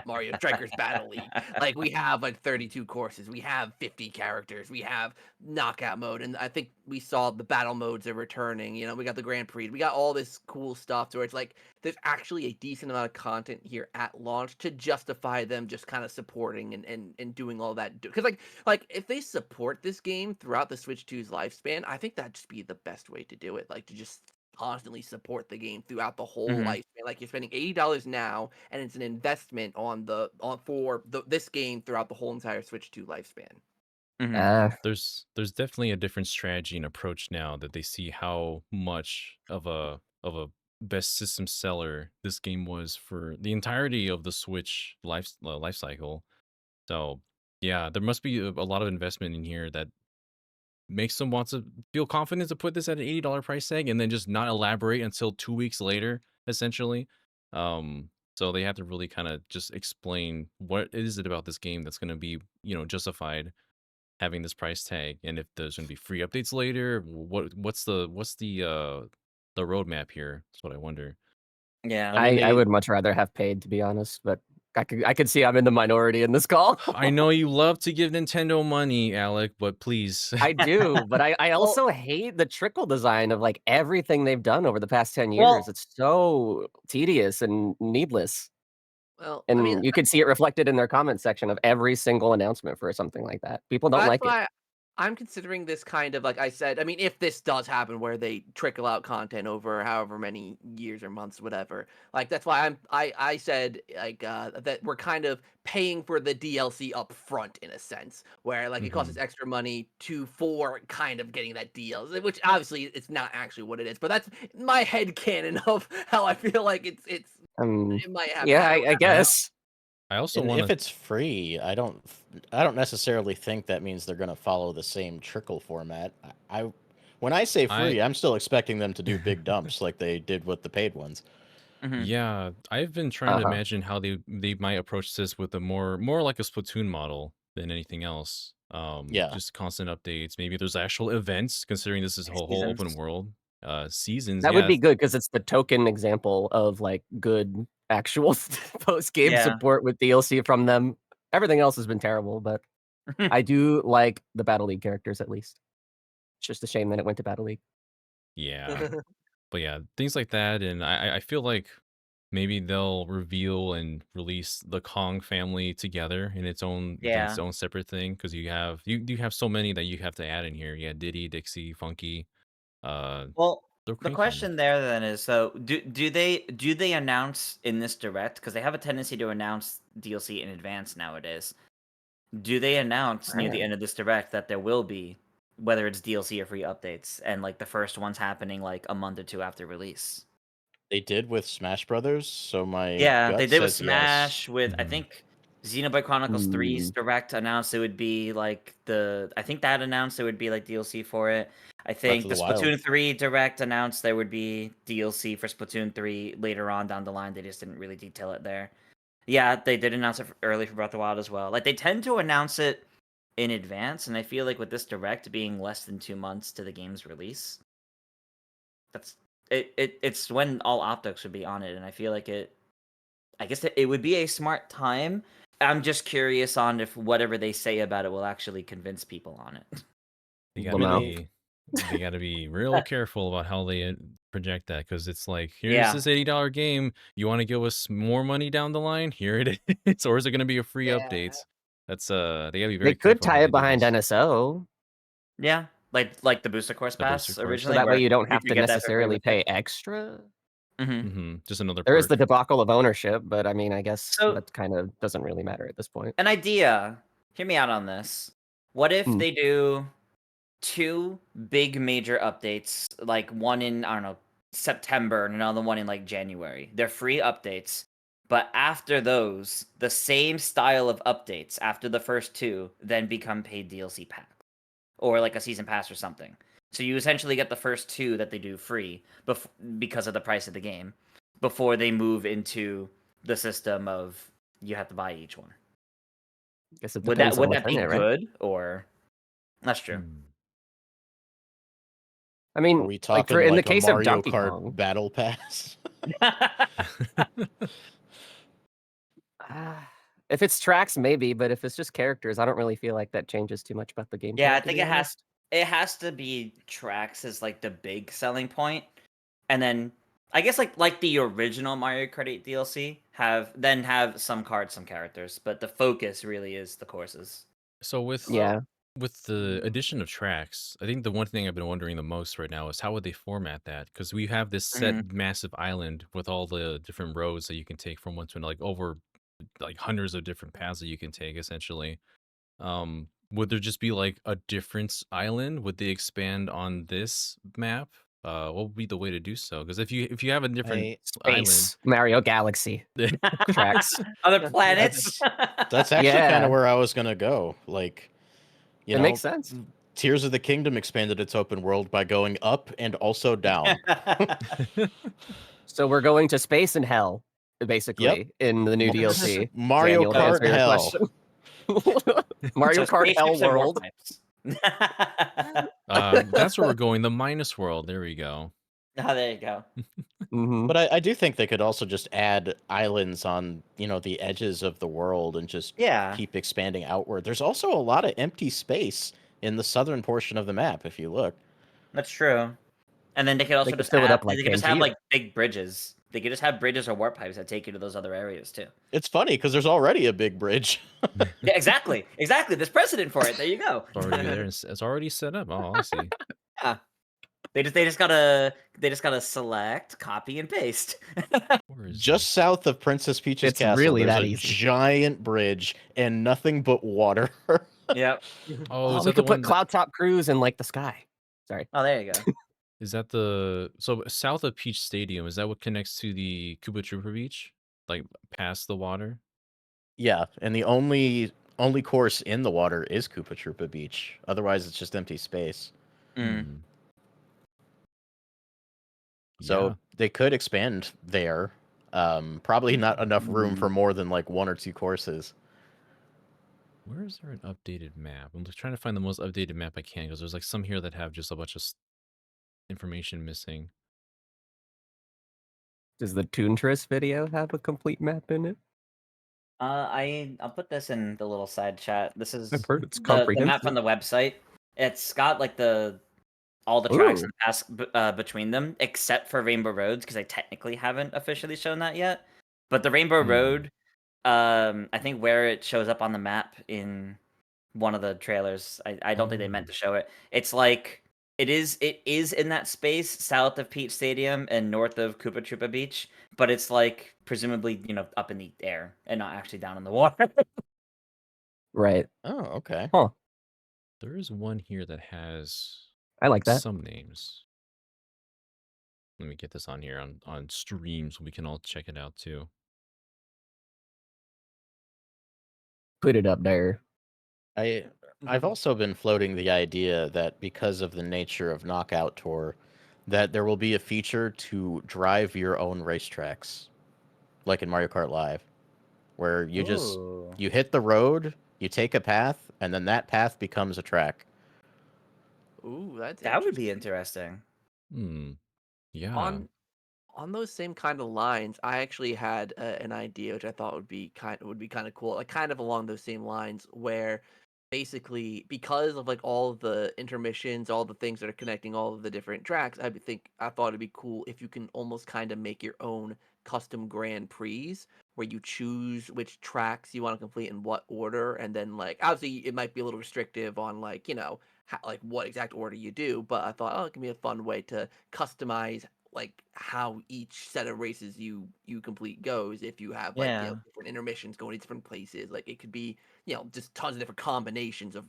Mario Strikers Battle League. Like, we have like 32 courses, we have 50 characters, we have knockout mode, and I think we saw the battle modes are returning. You know, we got the Grand Prix, we got all this cool stuff to where it's like there's actually a decent amount of content here at launch to justify them just kind of supporting and doing all that. Because like if they support this game throughout the Switch 2's lifespan, I think that'd just be the best way to do it. Like, to just constantly support the game throughout the whole Mhm. lifespan. Like, you're spending $80 now, and it's an investment for this game throughout the whole entire Switch 2 lifespan. Mhm. there's definitely a different strategy and approach now that they see how much of a best system seller this game was for the entirety of the Switch life cycle. So yeah, there must be a lot of investment in here that makes them want to feel confident to put this at an $80 price tag and then just not elaborate until 2 weeks later, essentially. So they have to really kind of just explain what is it about this game that's going to be, justified having this price tag, and if there's going to be free updates later. What's the roadmap here? That's what I wonder. Yeah. I mean, I they would much rather have paid, to be honest, but I could see I'm in the minority in this call. I know you love to give Nintendo money, Alec, but please. I do, but I Well, also hate the trickle design of, like, everything they've done over the past 10 years. well, It's so tedious and needless, Well, I mean, and you could see it reflected in their comment section of every single announcement for something like that. People don't that's like it. why I'm considering this kind of like I said. I mean, if this does happen where they trickle out content over however many years or months, whatever, like that's why I said like that we're kind of paying for the DLC up front in a sense, where like it costs us Mhm. extra money for kind of getting that DLC, which obviously it's not actually what it is, but that's my head canon of how I feel like Um, it might happen. yeah, I I guess. I also and want if to. it's free, I don't necessarily think that means they're gonna follow the same trickle format. When I say I free, I'm still expecting them to do big dumps like they did with the paid ones. mhm. Yeah, I've been trying to Uh-huh. imagine how they might approach this with a more like a Splatoon model than anything else. Yeah, Just constant updates. Maybe there's actual events, considering this is a whole open Seasons. world. Seasons, That would yeah, be good because it's the token example of, like, good actual post-game Yeah. support with DLC from them. Everything else has been terrible, but I do like the Battle League characters at least. It's just a shame that it went to Battle League. yeah. But yeah, things like that, and I feel like maybe they'll reveal and release the Kong family together in its Yeah. own separate thing, because you have so many that you have to add in here. Yeah, Diddy, Dixie, Funky, uh, Well, the the Crane family. question there then is, so do they announce in this direct, because they have a tendency to announce DLC in advance nowadays. Do they announce near the Uh, end of this direct that there will be, whether it's DLC or free updates, and like the first one's happening like a month or two after release? they did with Smash Brothers, so my Yeah, they gut did with says yes. Smash. With I Mhm. think Xenoblade Chronicles hmm, 3's direct announced it would be like I think that announced it would be like DLC for it. I Breath think of the the Wild. Splatoon 3 direct announced there would be DLC for Splatoon 3 later on down the line. They just didn't really detail it there. Yeah, they did announce it early for Breath of the Wild as well. Like, they tend to announce it in advance, and I feel like with this direct being less than 2 months to the game's release, that's it's when all optics would be on it, and I feel like I guess it would be a smart time I'm just curious on if whatever they say about it will actually convince people on it. They Well, gotta no. be they gotta be real careful about how they project that because it's like, here's Yeah. this $80 game. You want to give us more money down the line? Here it is. Or is it gonna be a free Yeah. update? That's they gotta be They very could careful how tie they it do behind this. NSO, Yeah, like the booster course The booster pass course. so originally, that way where you don't you have could to get that for free necessarily with pay it. extra. Just another There is the perk. debacle of ownership, but I mean, I guess So that kind of doesn't really matter at this point. an idea. Hear me out on this. What if Hmm. they do 2 big major updates, like one in, I don't know, September and another one in like January? They're free updates, but after those, the same style of updates after the first 2 then become paid DLC packs or like a season pass or something. So you essentially get the first 2 that they do free because of the price of the game before they move into the system of you have to buy each one. I guess it Would depends on that what's in be it, right? good or that's true. I Are mean, we like talking in the like a case of Mario Donkey Kart Kong, Battle Pass? if it's tracks, maybe, but if it's just characters, I don't really feel like that changes too much about the gameplay. Yeah, I to think be honest. it has to be tracks as like the big selling point, and then I guess like the original Mario Kart 8 DLC have some cards, some characters, but the focus really is the courses. So Yeah, with the addition of tracks, I think the one thing I've been wondering the most right now is how would they format that? Because we have this set Mhm. massive island with all the different roads that you can take from one to another, like over like hundreds of different paths that you can take essentially. Would there just be like a different island? Would they expand on this map? What would be the way to do so? Because if you have a different I island, Space Mario Galaxy tracks. Other planets. that's actually kind Yeah, of where I was gonna go. Like, you it makes know, sense. Tears of the Kingdom expanded its open world by going up and also down. So we're going to space and hell, Yep. basically, in the new DLC. Mario Daniel, to So- Kart answer your Hell. question. Mario So Kart Hell spaceships and warp World. pipes. that's where we're going. The minus world. There we go. Oh, there you go. Hmm. But I do think they could also just add islands on, the edges of the world and just Yeah, keep expanding outward. There's also a lot of empty space in the southern portion of the map, if you look. that's true. And then they could They also could just fill it add. up like They could just have Tangier. like big bridges. They could just have bridges or warp pipes that take you to those other areas too. It's funny because there's already a big bridge. Yeah, exactly. There's precedent for it. There you go. It's already there. It's already set up. Oh, I see. Yeah. They just gotta select, copy, and paste. Where is Just south of Princess Peach's It's castle, really there's that a easy. giant bridge and nothing but water. Yep. Oh, is We that the could put one that Cloud Top Cruise in like the sky. Sorry. Oh, there you go. is that the so south of Peach Stadium? Is that what connects to the Koopa Troopa Beach? Like past the water? Yeah, and the only course in the water is Koopa Troopa Beach. Otherwise, it's just empty space. Mm. Hmm. So Yeah. they could expand there. Probably not enough room for more than like 1 or 2 courses. Where is there an updated map? I'm just trying to find the most updated map I can because there's like some here that have just a bunch of information missing. Does the Toontress video have a complete map in it? I'll put this in the little side chat. This is I've heard it's the map comprehensive. from the website. It's got like all the tracks and Ooh. the paths between them, except for Rainbow Roads, because I technically haven't officially shown that yet. But the Rainbow Hmm. Road, I think where it shows up on the map in one of the trailers, I don't think they meant to show it. It's like it is in that space south of Peach Stadium and north of Koopa Troopa Beach, but it's like presumably up in the air and not actually down in the water. Right. Oh, okay. Huh. There is one here that has I like that. some names. Let me get this on here on stream so we can all check it out too. Put it up there. I've also been floating the idea that because of the nature of Knockout Tour, that there will be a feature to drive your own racetracks, like in Mario Kart Live, where Ooh. you hit the road, you take a path, and then that path becomes a track. Ooh, that's That would be interesting. Hmm. Yeah. on On those same kind of lines, I actually had an idea which I thought would be kind of cool, like kind of along those same lines, where basically because of like all of the intermissions, all the things that are connecting all of the different tracks, I thought it'd be cool if you can almost kind of make your own custom Grand Prix where you choose which tracks you want to complete in what order, and then like obviously it might be a little restrictive on like like what exact order you do, but I thought it can be a fun way to customize like how each set of races you complete goes if you have like Yeah. different intermissions going to different places. Like it could be just tons of different combinations of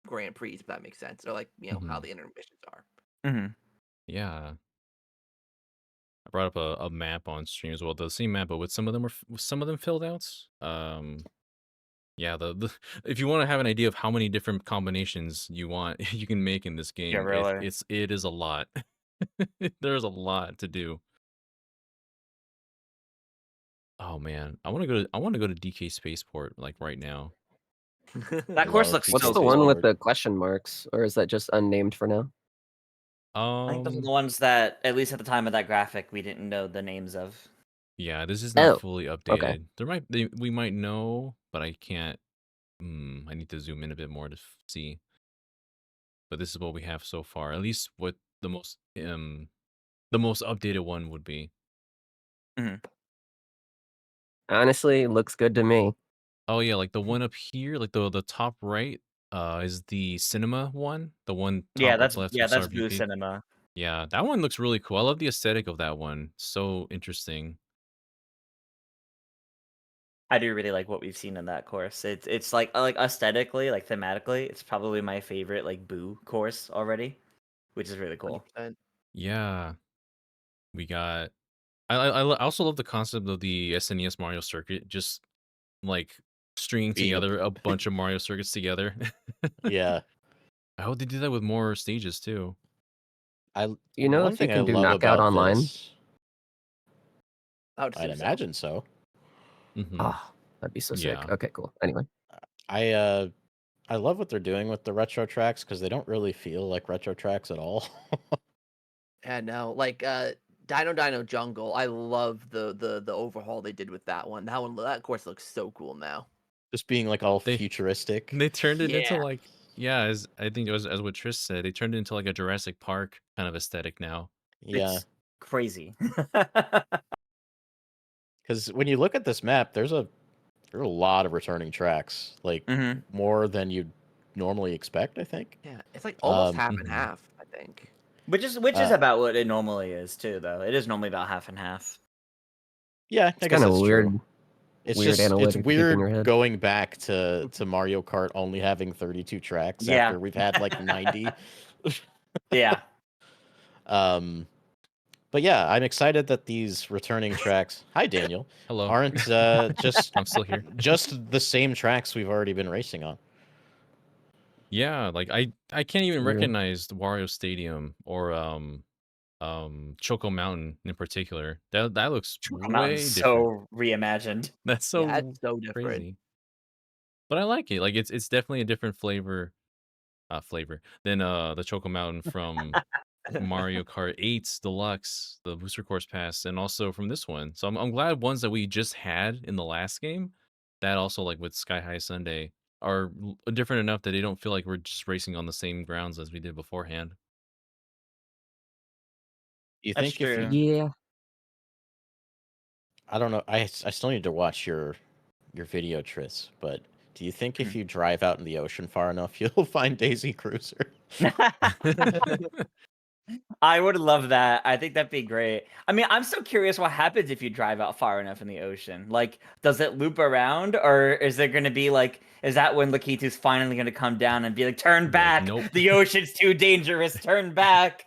Grand Prix, if that makes sense, or like how Mhm. the intermissions are. Hmm. Yeah. I brought up a map on stream as well. The same map, but with some of them filled out. Yeah, the if you want to have an idea of how many different combinations you want you can make in this Yeah, game, really. it is a lot. There's a lot to do. Oh man, I want to go to DK Spaceport like right now. That course Love looks What's DK so the one cool. with Spaceport. the question marks, or is that just unnamed for now? I think those are Um, the ones that, at least at the time of that graphic, we didn't know the names of. yeah, this is not Oh, fully okay. updated. We might know, but I can't. I need to zoom in a bit more to see. But this is what we have so far. At least what the most updated one would be. Mhm. Honestly, looks good to me. Oh yeah, like the one up here, like the top right, is the cinema one. The one Yeah, top left is that's Blue RVP. Cinema. Yeah, that one looks really cool. I love the aesthetic of that one. So interesting. I do really like what we've seen in that course. It's like aesthetically, like thematically, it's probably my favorite like Boo course already, which is really cool. 100%. Yeah, we got. I also love the concept of the SNES Mario circuit, just like stringing Being a together a bunch of Mario circuits together. yeah, I hope they do that with more stages too. You know one if you thing I can do love knockout about online? this, I would I'd assume so. imagine so. Hmm. Oh, that'd be so sick. Yeah. Okay, cool. Anyway. I uh I love what they're doing with the retro tracks because they don't really feel like retro tracks at all. Yeah, no, like Dino Dino Jungle. I love the overhaul they did with that one. That course looks so cool now. Just being like all They futuristic. they turned it into Yeah. like, yeah, as I think it was, as what Trish said, they turned it into like a Jurassic Park kind of aesthetic now. Yeah, It's crazy. because when you look at this map, there are a lot of returning tracks, like Hmm. more than you'd normally expect, I think. Yeah, it's like almost Um, half and Hmm. half, I think. Which is uh, about what it normally is too, though. It is normally about half and half. yeah, It's I guess kind of that's true. weird, It's weird just it's analytic to keep in your weird head. going back to Mario Kart only having 32 tracks Yeah. after we've had like 90. Yeah. Um, but yeah, I'm excited that these returning tracks, hi Daniel, Hello. aren't just I'm still here. just the same tracks we've already been racing on. Yeah, like I can't even True. recognize Wario Stadium or Choco Mountain in particular. That looks Choco Mountain's way different. so reimagined. That's Yeah, it's so so different. crazy. But I like it. Like it's definitely a different flavor than the Choco Mountain from Mario Kart 8 Deluxe, the Booster Course Pass, and also from this one. So I'm glad ones that we just had in the last game, that also like with Sky High Sunday, are different enough that they don't feel like we're just racing on the same grounds as we did beforehand. You That's think if you, true. Yeah. I don't know, I still need to watch your video, Tris, but do you think if Hmm. you drive out in the ocean far enough, you'll find Daisy Cruiser? I would love that. I think that'd be great. I mean, I'm so curious what happens if you drive out far enough in the ocean. Like, does it loop around, or is there going to be like, is that when Lakitu's finally going to come down and be like, turn Be like, back? nope. The ocean's too dangerous. Turn back.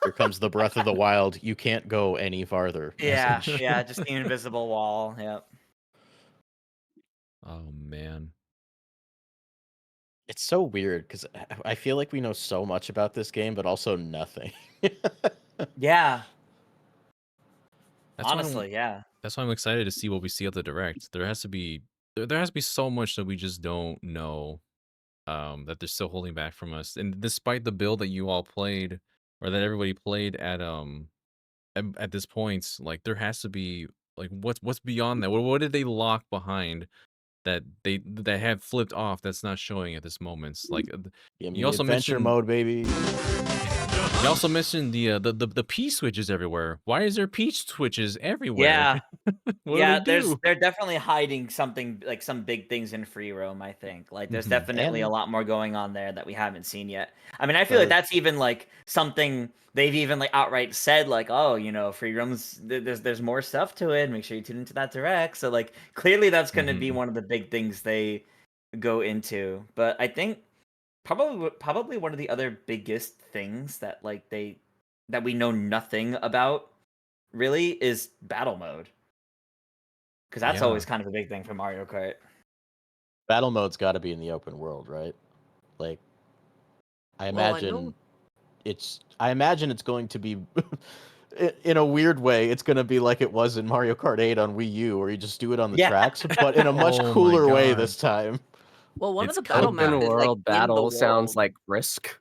Here comes the Breath of the Wild. You can't go any farther Yeah, message. yeah, just the invisible wall. Yep. Oh man. It's so weird because I feel like we know so much about this game, but also nothing. Yeah, That's why honestly, yeah. that's why I'm excited to see what we see at the direct. There has to be so much that we just don't know, that they're still holding back from us. And despite the build that you all played, or that everybody played at at this point, like there has to be like what's beyond that? What did they lock behind that that have flipped off that's not showing at this moment? Like Give you me also adventure mentioned mode, baby. you also mentioned the P switches everywhere. Why is there peach switches everywhere? Yeah. What do they Yeah, do? they're definitely hiding something like some big things in free roam, I think. Like there's Mhm. definitely a And lot more going on there that we haven't seen yet. I mean, I feel like the that's even like something they've even like outright said like, "Oh, you know, free roams there's more stuff to it. Make sure you tune into that direct." So like clearly that's going to be Mhm. one of the big things they go into. But I think probably one of the other biggest things that like that we know nothing about really is battle mode. Because that's always Yeah. kind of a big thing for Mario Kart. battle mode's got to be in the open world, right? Like, I Well, I know. imagine I imagine it's going to be in a weird way. It's going to be like it was in Mario Kart 8 on Wii U, where you just do it on the Yeah. tracks, but in a much Oh my cooler way god. this time. Well, one of It's the battle code maps Open now. is like world in the battle sounds world. like Risk.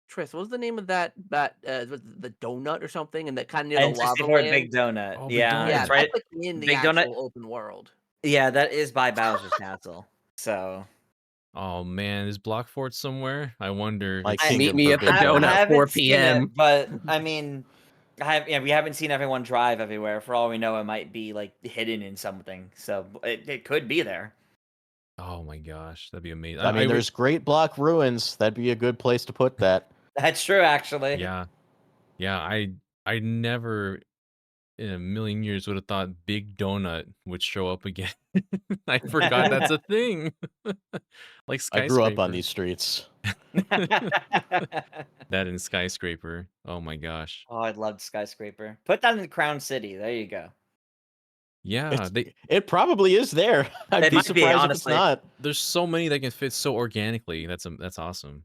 Tris, what was the name of that was it the donut or something, and that kind of near the lava N64 Big land? Donut. Oh, Big Yeah, Yeah, it's Donut. that's right. like in the Big Donut. actual open world. Yeah, that is by Bowser's Castle. So Oh man, is Block Fort somewhere? I wonder. My I Meet kingdom me for at the Big I donut Donut. at 4 haven't seen it, p.m. but I mean, we haven't seen everyone drive everywhere. For all we know, it might be like hidden in something. So it could be there. Oh my gosh, that'd be amazing. I mean, there's Great Block Ruins. That'd be a good place to put that. That's true, actually. yeah, yeah. I never in a million years would have thought Big Donut would show up again. I forgot that's a thing. Like I grew up on skyscraper. these streets. That and skyscraper. Oh my gosh. Oh, I loved Skyscraper. Put that in Crown City. There you go. Yeah, It probably is there. I'd It be might be, surprised if it's honestly. not. there's so many that can fit so organically. That's awesome.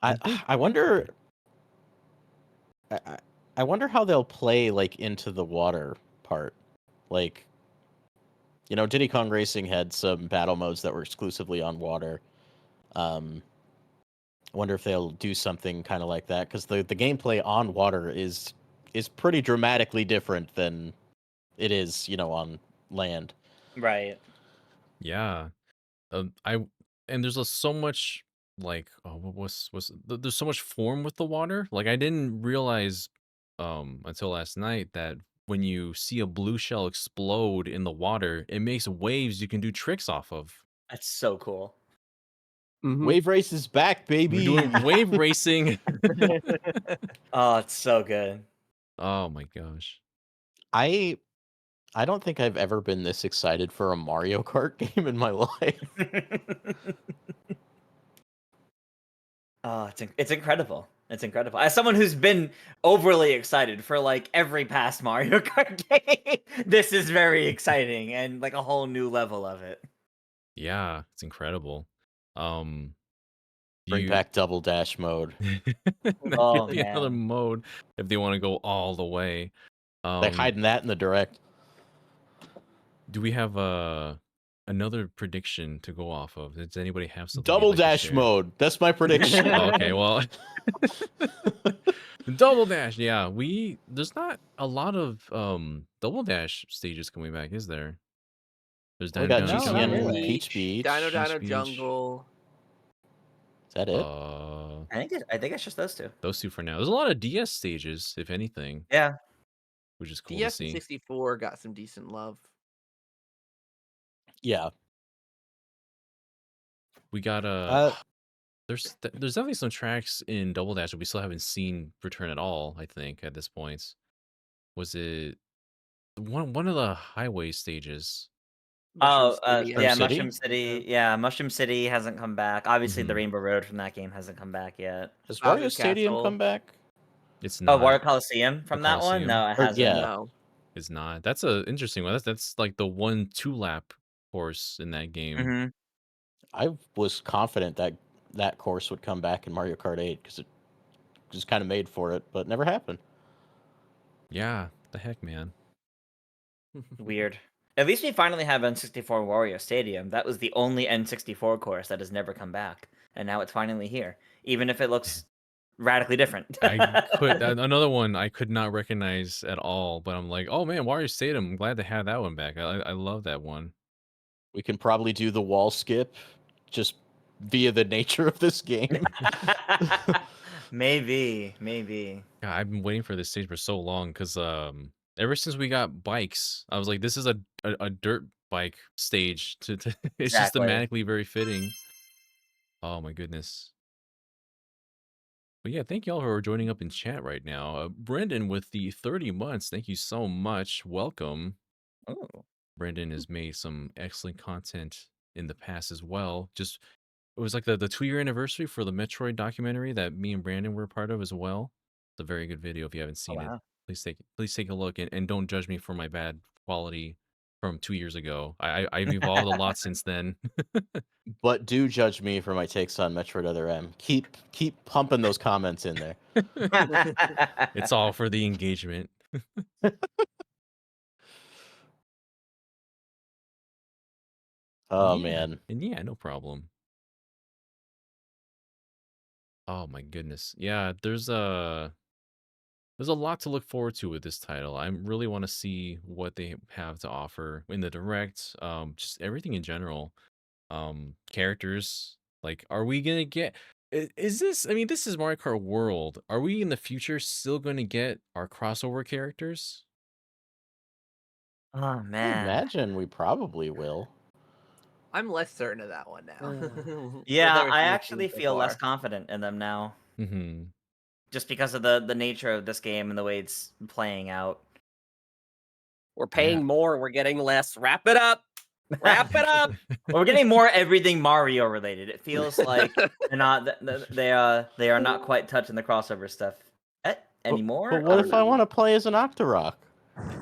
I Big I wonder I, I wonder how they'll play like into the water part. Like, Diddy Kong Racing had some battle modes that were exclusively on water. Um, I wonder if they'll do something kind of like that, because the gameplay on water is pretty dramatically different than it is, on land. Right. Yeah. I and there's so much like there's so much form with the water. Like I didn't realize until last night that when you see a blue shell explode in the water, it makes waves you can do tricks off of. That's so cool. Mhm. Wave Race is back, baby. We're doing wave racing. Oh, it's so good. Oh my gosh. I I don't think I've ever been this excited for a Mario Kart game in my life. Oh, it's incredible. It's incredible. As someone who's been overly excited for like every past Mario Kart game, this is very exciting and like a whole new level of it. Yeah, it's incredible. Um Bring you back Double Dash mode. that Oh could be another man. mode if they want to go all the way. They're hiding that in the direct. Do we have another prediction to go off of? Does anybody have something they'd Double like to Dash share? mode. That's my prediction. Oh, okay, well, Double Dash. Yeah, there's not a lot of Double Dash stages coming back, is there? There's We got Dino No, not GCN really. Peach Beach. Dino Peach Dino Beach. Jungle. Is that it? I think it's just those two. Those two for now. There's a lot of DS stages, if anything, Yeah. which is cool to DS and see. 64 got some decent love. Yeah. We got there's definitely some tracks in Double Dash that we still haven't seen return at all. I think at this point, was it one of the highway stages? Mushroom Oh, City, Mushroom yeah, City? Mushroom City. Yeah, Mushroom City hasn't come back. Obviously, the Mhm. Rainbow Road from that game hasn't come back yet. Has Bowser's Wario Stadium Castle. come back? It's Oh, not. Wario Coliseum The from that one? Coliseum. No, it Or hasn't. yeah. No. It's not. That's a interesting one. That's like the 1-2 lap course in that game. Mm-hmm. I was confident that that course would come back in Mario Kart 8 because it was kind of made for it, but never happened. Yeah, the heck, man. Weird. At least we finally have N64 Wario Stadium. That was the only N64 course that has never come back, and now it's finally here. Even if it looks radically different. Another one I could not recognize at all, but I'm like, oh man, Wario Stadium. I'm glad to have that one back. I love that one. We can probably do the wall skip just via the nature of this game. Maybe. God, I've been waiting for this stage for so long because ever since we got bikes, I was like, this is a dirt bike stage to it's just Exactly. thematically very fitting. Oh my goodness. But yeah, thank y'all for joining up in chat right now. Brendan with the 30 months, thank you so much. Welcome. Oh. Brendan has made some excellent content in the past as well. Just it was like the 2-year anniversary for the Metroid documentary that me and Brandon were a part of as well. It's a very good video if you haven't Oh, seen it. wow. Please take a look and don't judge me for my bad quality from 2 years ago. I've evolved a lot since then. But do judge me for my takes on Metroid Other M. Keep pumping those comments in there. It's all for the engagement. Oh Yeah, man. and yeah, no problem. Oh my goodness. Yeah, there's a lot to look forward to with this title. I really want to see what they have to offer in the direct, just everything in general. Characters, like, are we gonna get? Is this? I mean, this is Mario Kart World. Are we in the future still going to get our crossover characters? Oh I man. imagine we probably will. I'm less certain of that one now. With Yeah, everything I we've actually seen so feel less far. confident in them now. Mm-hmm. Just because of the nature of this game and the way it's playing out. We're paying more, we're getting less. Wrap it up. Wrap it up. Well, we're getting more everything Mario related. It feels like they're not they are not quite touching the crossover stuff anymore. But what if I want to play as an Octorok?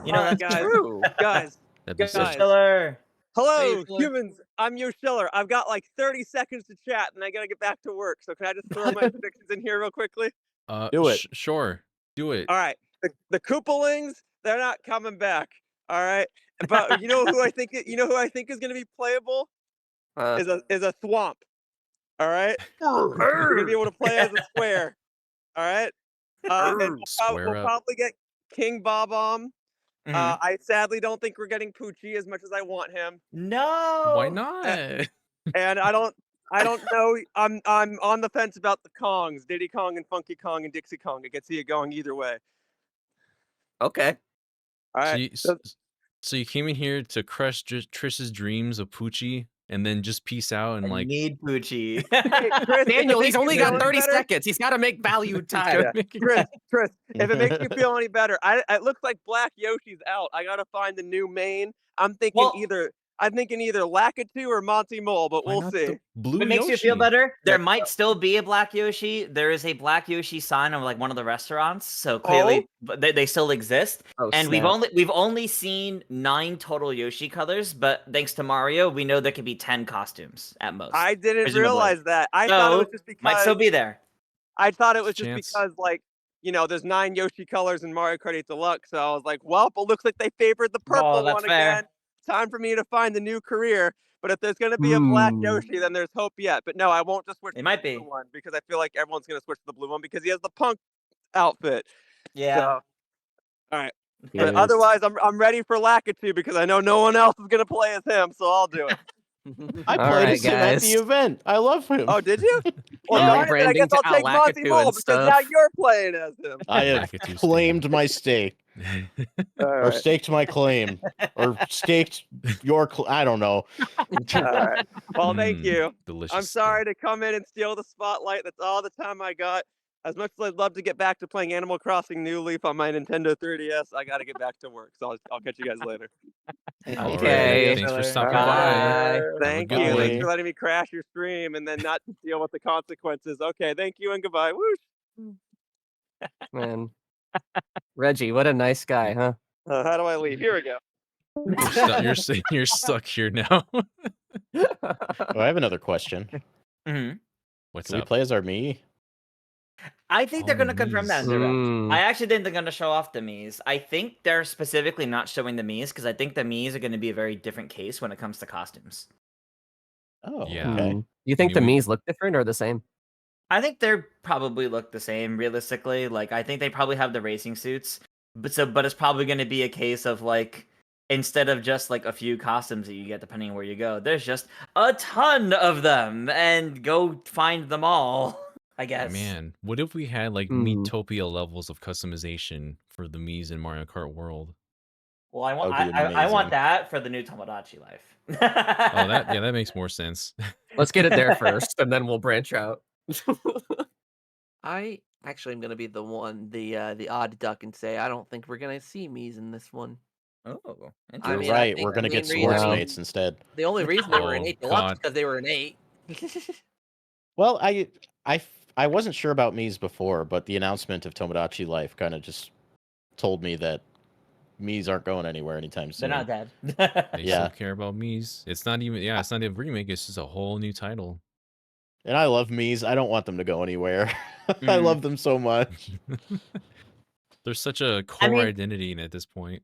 You know, Alright, that's guys. true. Guys, That'd be Yo, sick. Schiller. hello, Schiller. humans. I'm Yo Schiller. I've got like 30 seconds to chat, and I gotta get back to work. So can I just throw my predictions in here real quickly? Do it. Sure, do it. All right, the Koopalings, they're not coming back. All right, but you know who I think? You know who I think is gonna be playable? Is a Thwomp. All right, you're gonna be able to play as a square. All right, and Square we'll up. probably get King Bob-omb. Mhm. I sadly don't think we're getting Poochie as much as I want him. No. Why not? And I don't know. I'm on the fence about the Kongs, Diddy Kong and Funky Kong and Dixie Kong. I can see it going either way. Okay. All So right. you, so you came in here to crush Trish's dreams of Poochie and then just peace out and I like need Poochie. Hey, Chris, if it Daniel, makes he's you only feel got any 30 better- seconds. He's got to make valued He's time. gotta make it- Chris, if it makes you feel any better, it looks like Black Yoshi's out. I gotta find the new main. I'm thinking Well- either Lakitu or Monty Mole, but Why we'll not see. the blue If it makes you feel Yoshi? better, there Next might still be a Black Yoshi. There is a Black Yoshi sign on like one of the restaurants, so clearly they still exist. Oh, And snap. we've only seen 9 total Yoshi colors, but thanks to Mario, we know there could be 10 costumes at most. I didn't presumably. realize that. I thought it was just because might still be there. I thought it was just Chance. because, like, you know, there's 9 Yoshi colors in Mario Kart 8 Deluxe. So I was like, well, it looks like they favored the purple that's one fair. again. Time for me to find a new career. But if there's going to be a black Hmm. Yoshi, then there's hope yet. But no, I won't just switch It to might the be. blue one because I feel like everyone's going to switch to the blue one because he has the punk outfit. Yeah. So, all right. Yes. But otherwise, I'm ready for Lakitu because I know no one else is going to play as him. So I'll do it. I All played right, as him at guys. the event. I love him. Oh, did you? Well, Yeah, darn it, then I guess rebranding to I'll take Monty Lakitu Mole and because now stuff. you're playing as him. I have Lakitu claimed my stake, All or right. staked my claim, or staked your. I don't know. All right. Well, thank you. Delicious. I'm sorry to come in and steal the spotlight. That's all the time I got. As much as I'd love to get back to playing Animal Crossing New Leaf on my Nintendo 3DS, I got to get back to work. So I'll catch you guys later. All Okay. right. Thanks for stopping Bye. by. Thank good you. one. Thanks for letting me crash your stream and then not deal with the consequences. Okay. Thank you and goodbye. Whoosh. Man. Reggie, what a nice guy, huh? How do I leave? Here we go. You're stuck here now. Oh, I have another question. Mhm. What's Can we up? play as our me? I think they're Oh, going to confirm that in Mii's. direct. Mm. I actually think they're going to show off the Mii's. I think they're specifically not showing the Mii's because I think the Mii's are going to be a very different case when it comes to costumes. Oh, Yeah. okay. Hmm. You think mean, the we- Mii's look different or the same? I think they're probably look the same realistically. Like I think they probably have the racing suits, but it's probably going to be a case of like instead of just like a few costumes that you get depending on where you go, there's just a ton of them and go find them all. I guess. Man, what if we had like Hmm. Miitopia levels of customization for the Miis in Mario Kart World? Well, I want That would be I want amazing. that for the new Tomodachi Life. Oh, that makes more sense. Let's get it there first, and then we'll branch out. I actually am gonna be the odd duck and say I don't think we're gonna see Mii's in this one. Oh, You're I interesting. mean, I right. think We're the gonna main get reason, sports Yeah. mates instead. the only reason they were in Oh, 8 Deluxe is God. because they were in 8. Well, I wasn't sure about Mii's before, but the announcement of Tomodachi Life kind of just told me that Mii's aren't going anywhere anytime They're soon. not dead. They Yeah. still care about Mii's. It's not even it's not a remake, it's just a whole new title. And I love Mii's. I don't want them to go anywhere. I Mm. love them so much. There's such a core mean- identity in it at this point.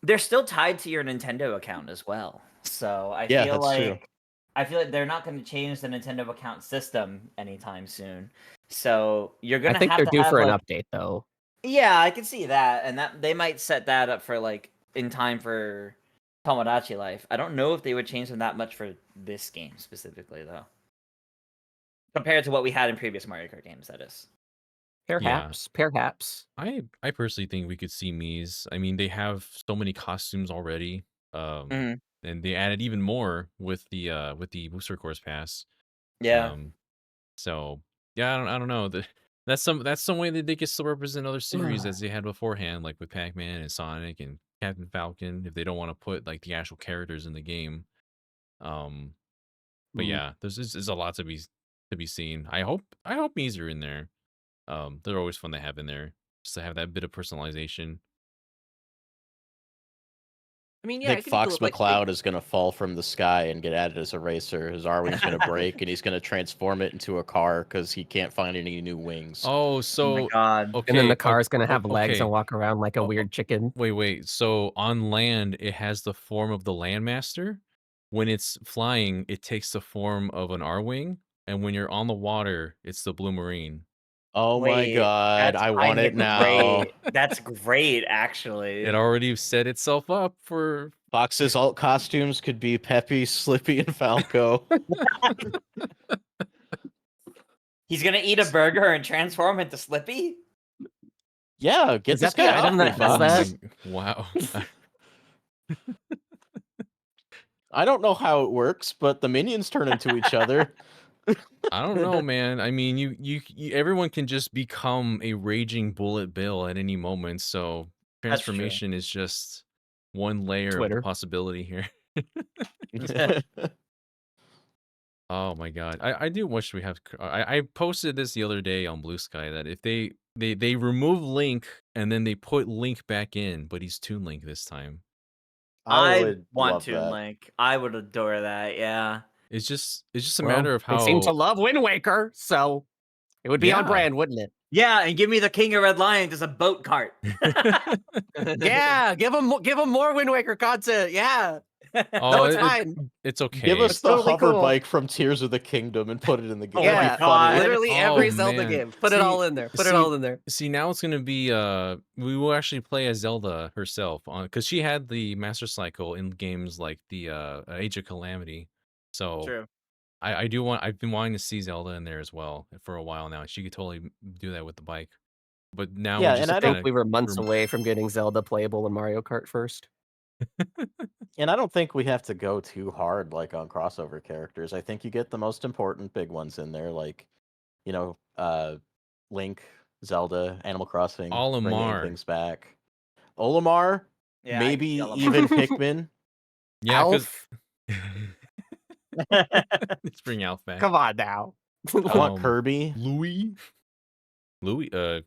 They're still tied to your Nintendo account as well. So I Yeah, feel that's like true. they're not going to change the Nintendo account system anytime soon. So you're going I to think have they're to due have for an like, update, though. yeah, I can see that, and that they might set that up for like in time for Tomodachi Life. I don't know if they would change them that much for this game specifically, though, compared to what we had in previous Mario Kart games. That is. Perhaps. Perhaps. I personally think we could see Mii's. I mean, they have so many costumes already. Mhm. And they added even more with the booster course pass. Yeah. So yeah, I don't know. That's some way that they can still represent other series as they had beforehand, like with Pac-Man and Sonic and Captain Falcon, if they don't want to put like the actual characters in the game. But Mm. yeah, there's a lot to be seen. I hope Mii's are in there. They're always fun to have in there, just to have that bit of personalization. I mean, I yeah, think it could be cool Fox if, like, McCloud is gonna fall from the sky and get added as a racer. His R-wing's gonna break, and he's gonna transform it into a car because he can't find any new wings. Oh, Oh my so god. okay, And then the o- car's gonna have legs okay. and walk around like a Oh, weird chicken. Wait. So on land, it has the form of the landmaster. When it's flying, it takes the form of an R-wing, and when you're on the water, it's the Blue Marine. Oh my Wait, god, that's I want kinda it now. great. That's great, actually. It already set itself up for. Fox's alt costumes could be Peppy, Slippy, and Falco. He's gonna eat a burger and transform into Slippy? Yeah, get Is this that the guy item off me, that does Fox. that? Wow. I don't know how it works, but the minions turn into each other. I don't know, man. I mean, you everyone can just become a raging bullet bill at any moment. So That's true. transformation is just one layer of the Twitter. possibility here. Oh my god, I do wish we have. I posted this the other day on Blue Sky that if they remove Link and then they put Link back in, but he's Toon Link this time. I I would want love Toon that. Link. I would adore that, yeah. It's just a Well, matter of they seem to how. love Wind Waker, so it would be on Yeah. brand, wouldn't it? Yeah, and give me the King of Red Lions as a boat cart. Yeah, give them more Wind Waker content. Yeah, Oh, no, it's fine. it's okay. Give us It's the totally hover cool. bike from Tears of the Kingdom and put it in the game. Oh my That'd Yeah, be funny. literally Oh, every Zelda man. game. Put it all in there. Put it all in there. See, now it's gonna be we will actually play as Zelda herself on because she had the Master Cycle in games like the Age of Calamity. So True. I've been wanting to see Zelda in there as well for a while now. She could totally do that with the bike. But now Yeah, we just and I I think kinda we were months rem- away from getting Zelda playable in Mario Kart first. And I don't think we have to go too hard like on crossover characters. I think you get the most important big ones in there, like, you know, Link, Zelda, Animal Crossing, bringing Olimar. things back. Olimar, Yeah, maybe Yellow even Pikmin. Yeah, because Mark. let's bring Alf back. Come on now. I want Kirby. Louis,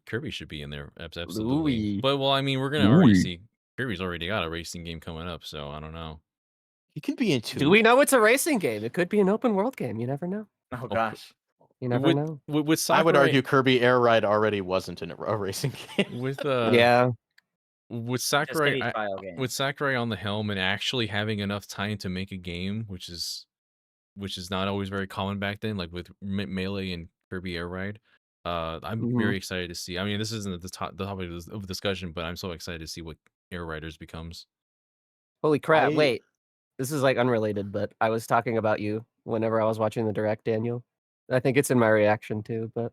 Kirby should be in there, absolutely. Louis. But well, I mean, we're gonna already see Kirby's already got a racing game coming up, so I don't know. He can be in two. Do we know it's a racing game? It could be an open world game. You never know. Oh gosh. You never know. With Sakurai, I would argue Kirby Air Ride already wasn't a racing game. with Yeah. with Just give Sakurai me trial game. with Sakurai on the helm and actually having enough time to make a game, which is not always very common back then, like with Melee and Kirby Air Ride. I'm Mhm. very excited to see. I mean, this isn't the topic of discussion, but I'm so excited to see what Air Riders becomes. Holy crap! I Wait, this is like unrelated, but I was talking about you whenever I was watching the direct, Daniel. I think it's in my reaction too, but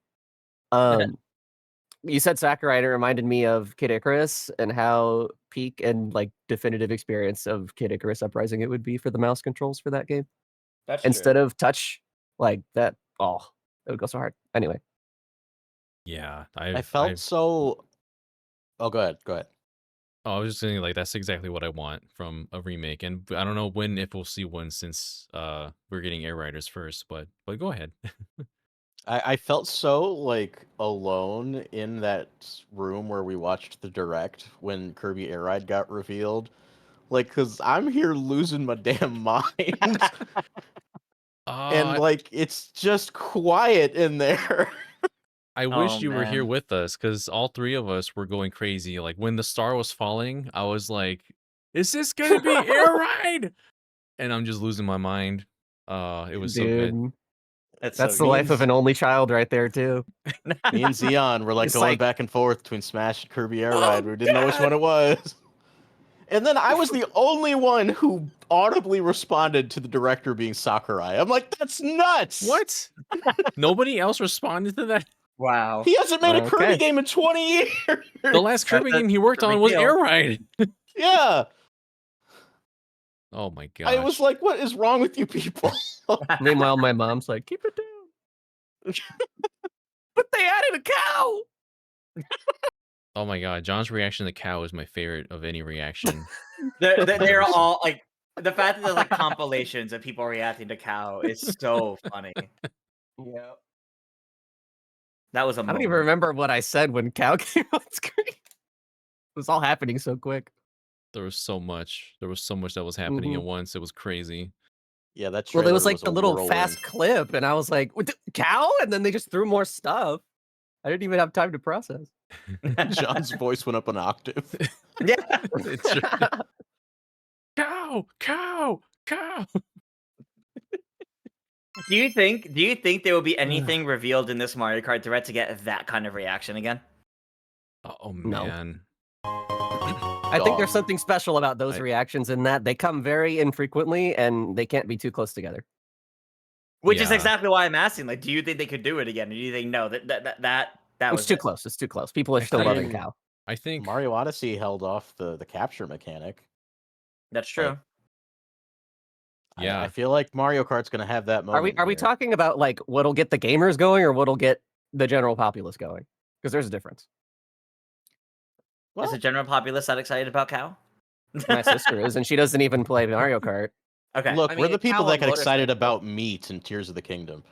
um, you said Sakurai, and it reminded me of Kid Icarus and how peak and like definitive experience of Kid Icarus Uprising it would be for the mouse controls for that game That's instead true. of touch like that. Oh, it would go so hard. Anyway, Yeah, I felt so. Oh, go ahead. Go ahead. Oh, I was just saying, like, that's exactly what I want from a remake, and I don't know if we'll see one since we're getting Air Riders first, but go ahead. I felt so like alone in that room where we watched the direct when Kirby Air Ride got revealed. Like, cause I'm here losing my damn mind, and Uh, like it's just quiet in there. I Oh wish you were here man. with us because all three of us were going crazy. Like when the star was falling, I was like, "Is this gonna be Air Ride?" And I'm just losing my mind. It was so good. dude, That's that's so the Me good. and life of an only child right there too. me and Xeon were like It's going like, back and forth between Smash and Kirby Air Oh Ride. We didn't know which God! one it was. And then I was the only one who audibly responded to the director being Sakurai. I'm like, that's nuts. What? Nobody else responded to that. Wow. He hasn't made a Kirby okay. game in 20 years. The last Kirby That's game he worked a on big was deal. Air Ride. Yeah. Oh my I was gosh! like, what is wrong with you people? Meanwhile, my mom's like, keep it down. But they added a cow. Oh my god! John's reaction to cow is my favorite of any reaction. They're all like the fact that there's like compilations of people reacting to cow is so funny. Yeah. That was a I don't moment. even remember what I said when cow came on screen. It was all happening so quick. There was so much. There was so much that was happening Mhm. at once. It was crazy. Yeah, that Well, trailer there was like a the little whirlwind. fast clip, and I was like, "What the cow?" And then they just threw more stuff. I didn't even have time to process. John's voice went up an octave. Yeah. It's true. Cow, cow, cow. Do you think there will be anything revealed in this Mario Kart Direct to get that kind of reaction again? Oh No. man. I think there's something special about those reactions in that they come very infrequently and they can't be too close together. Which is Yeah. exactly why I'm asking. Like, do you think they could do it again? Or do you think no? That was It's too it? close. It's too close. People are I still think- loving cow. I think Mario Odyssey held off the capture mechanic. That's true. Yeah. I feel like Mario Kart's gonna have that Are we moment. here. talking about like what'll get the gamers going or what'll get the general populace going? Because there's a difference. Is the general populace that excited about cow? My sister is, and she doesn't even play Mario Kart. Okay. Look, I we're mean, the people cow that on get excited motorcycle. about meat in Tears of the Kingdom.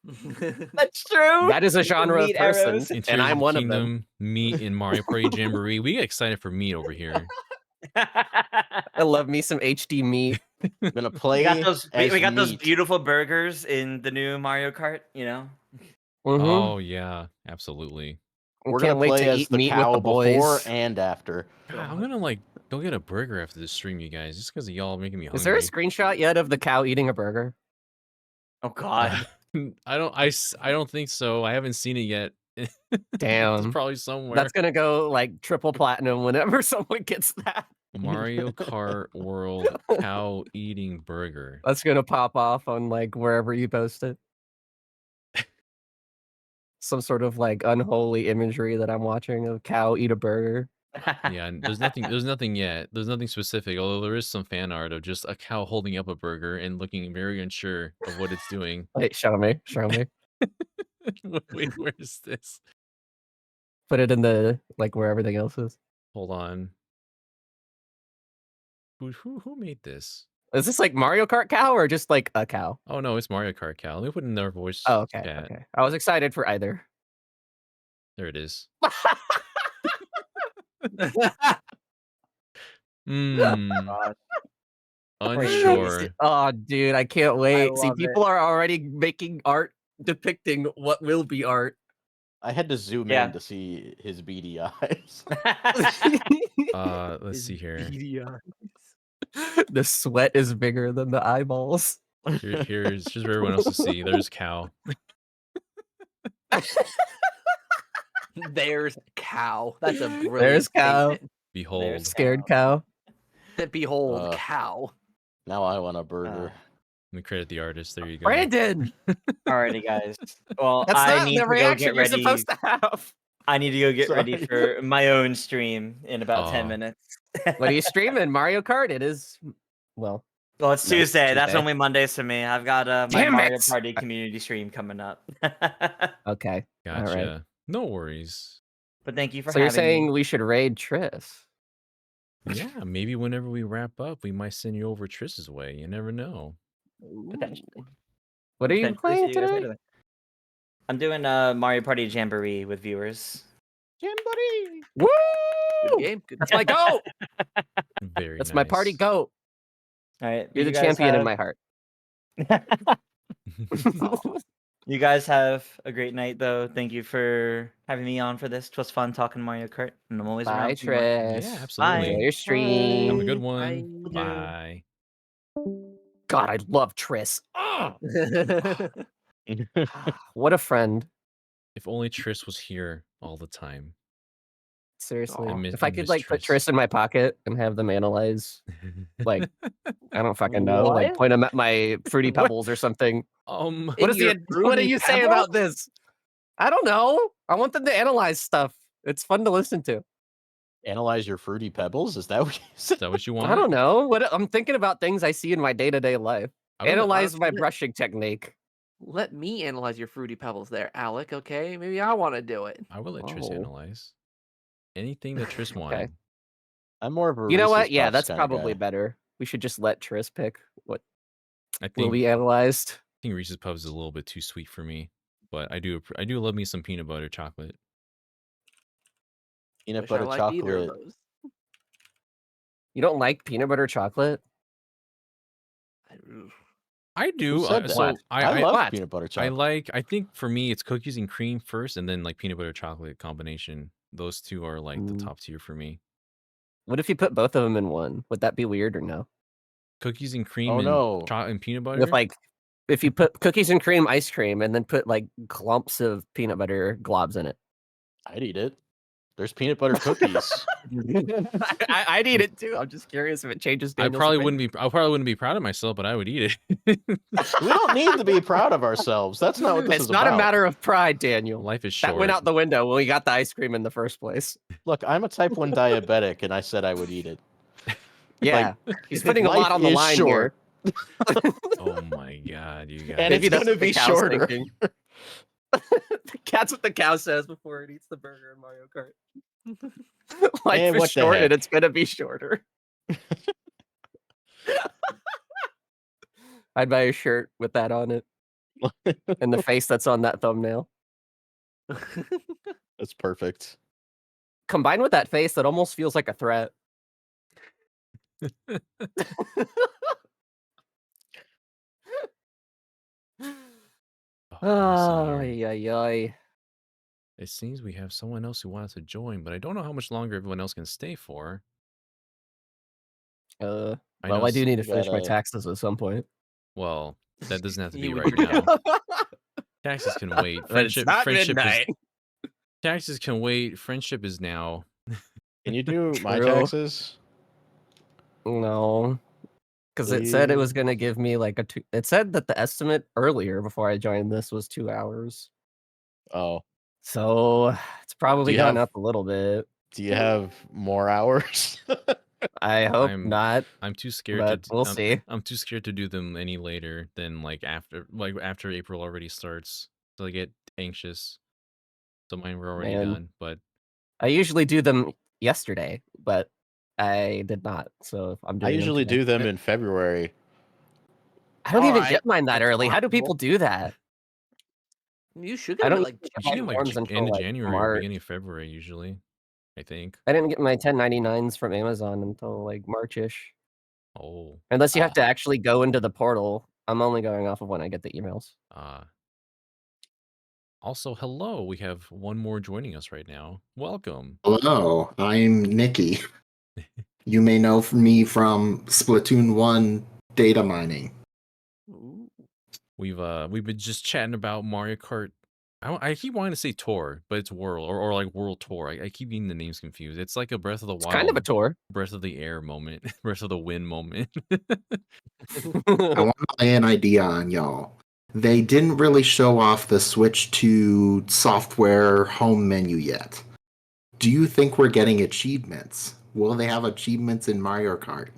That's true. That is a genre of Meat person, arrows. in and Tears I'm of the one of them. Kingdom, meat in Mario Party Jamboree. We get excited for meat over here. I love me some HD meat. I'm gonna play we got those. as We got those meat. beautiful burgers in the new Mario Kart. You know. Mhm. Oh yeah, absolutely. We're Can't gonna wait play to as eat the meat with cow the before boys. and after. God, I'm gonna like go get a burger after this stream, you guys, just because of y'all making me hungry. Is there a screenshot yet of the cow eating a burger? Oh God. I don't think so. I haven't seen it yet. It's Damn. probably somewhere. That's gonna go like triple platinum whenever someone gets that. Mario Kart World cow eating burger. That's gonna pop off on like wherever you post it. Some sort of like unholy imagery that I'm watching of cow eat a burger. Yeah, and there's nothing yet. There's nothing specific, although there is some fan art of just a cow holding up a burger and looking very unsure of what it's doing. Wait, show me. Wait, where is this? Put it in the like where everything else is. Hold on. Who made this? Is this like Mario Kart cow or just like a cow? Oh no, it's Mario Kart cow. Let me put in their voice Oh, okay. chat. Okay. I was excited for either. There it is. God. Unsure. Oh, dude, I can't wait. See, love it. people are already making art depicting what will be art. I had to zoom Yeah. in to see his beady eyes. Let's see here. The sweat is bigger than the eyeballs. Here's for everyone else to see. There's cow. There's cow. That's a brilliant There's cow. statement. Behold. Scared cow. Behold, cow. Now I want a burger. Let me credit the artist. There you go. Brandon. Alrighty, guys. Well, That's I not need the to go reaction get you're ready. supposed to have. I need to go get ready Sorry. for my own stream in about 10 Aw. minutes. What are you streaming? Mario Kart? It is. Well, Well, it's No, it's Tuesday. That's Tuesday. only Mondays for me. I've got my Damn Mario it! Party community stream coming up. okay. Gotcha. All right. No worries. But thank you for So you're having saying me. we should raid Triss? Yeah, maybe whenever we wrap up, we might send you over Triss's way. You never know. Potentially. What are you Potentially see playing you guys today? later then. I'm doing Mario Party Jamboree with viewers. Jamboree. Woo! Good game. Good That's my goat. Very That's my party nice. goat. All right. You're you the guys champion in have- my heart. You guys have a great night, though. Thank you for having me on for this. It was fun talking Mario Kart, and I'm always Bye, around. if you want. Triss. Yeah, absolutely. Enjoy your stream. Have a good one. Bye. Bye. God, I love Triss. What a friend. If only Triss was here all the time. Seriously. Aw. If I could miss like put Triss. Triss in my pocket and have them analyze, like, I don't fucking know, like What? point them at my Fruity What? Pebbles or something. Um, What In is your the what do Fruity you say Pebbles? about this? I don't know. I want them to analyze stuff. It's fun to listen to. Analyze your fruity pebbles? Is that what you said? is that what you want? I don't know. What I'm thinking about things I see in my day-to-day life. I would- Analyze honestly, my let- brushing technique. Let me analyze your Fruity Pebbles there, Alec, okay? Maybe I want to do it. I would let Triss Oh. analyze anything that Triss wanted. I'm more of a You know what? Reese's Yeah, Puffs that's kinda probably guy. better. We should just let Triss pick what I will think be analyzed. I think Reese's Puffs is a little bit too sweet for me, but I do love me some peanut butter chocolate. Peanut Wish I butter liked either of chocolate. those. You don't like peanut butter chocolate? I Who do. said that? So What? I love what? peanut butter I chocolate. like. I think for me, it's cookies and cream first, and then like peanut butter chocolate combination. Those two are like the Mm. top tier for me. What if you put both of them in one? Would that be weird or no? Cookies and cream Oh, and no. and peanut butter. With like, if you put cookies and cream ice cream and then put like clumps of peanut butter globs in it. I'd eat it. There's peanut butter cookies. I'd eat it too. I'm just curious if it changes. I Daniel's probably opinion. wouldn't be. I probably wouldn't be proud of myself, but I would eat it. We don't need to be proud of ourselves. That's not what this It's is not about. a matter of pride, Daniel. Life is short. That went out the window when we got the ice cream in the first place. Look, I'm a type 1 diabetic, and I said I would eat it. Yeah, he's putting a lot life on the is line short. here. Oh my god, you guys! And Maybe it's that's gonna what the be cow's shorter. thinking. That's what the cow says before it eats the burger in Mario Kart. Life And is what the short, and heck? it's gonna be shorter. I'd buy a shirt with that on it, and the face that's on that thumbnail. That's perfect. Combined with that face, that almost feels like a threat. Oh, let's see here. Ay, ay, ay. It seems we have someone else who wants to join, but I don't know how much longer everyone else can stay for. Well, know I do need to we finish my gotta- taxes at some point. Well, that doesn't have to be You would right think. now. Taxes can wait. But it's not midnight. Taxes can wait. Friendship is now. Can you do my True. taxes? No, because it said it was Please. going to give me like it said that the estimate earlier before I joined this was 2 hours. Oh, So it's probably you gone have- up a little bit. do you have more hours? I hope I'm- not, I'm too scared but to. we'll see. I'm too scared to do them any later than after April already starts. So I get anxious. So mine were already Man. done, but I usually do them yesterday, but I did not. So I'm I doing usually them today. do them in February. I don't even Alright, get mine that it's early. How do people possible. do that? You should I get don't like get usually my like forms until end of like January or March. beginning of February usually. I think. I didn't get my 1099s from Amazon until like Marchish. Oh. Unless you have to actually go into the portal. I'm only going off of when I get the emails. Also, hello. We have one more joining us right now. Welcome. Hello, I'm Nikki. You may know me from Splatoon 1 data mining. Ooh. We've been just chatting about Mario Kart I keep wanting to say tour, but it's world or like world tour. I keep getting the names confused. It's like a Breath of the It's kind of a Wild, tour. Breath of the Air moment, Breath of the Wind moment. I want to lay an idea on y'all. They didn't really show off the Switch to software home menu yet. Do you think we're getting achievements? Will they have achievements in Mario Kart?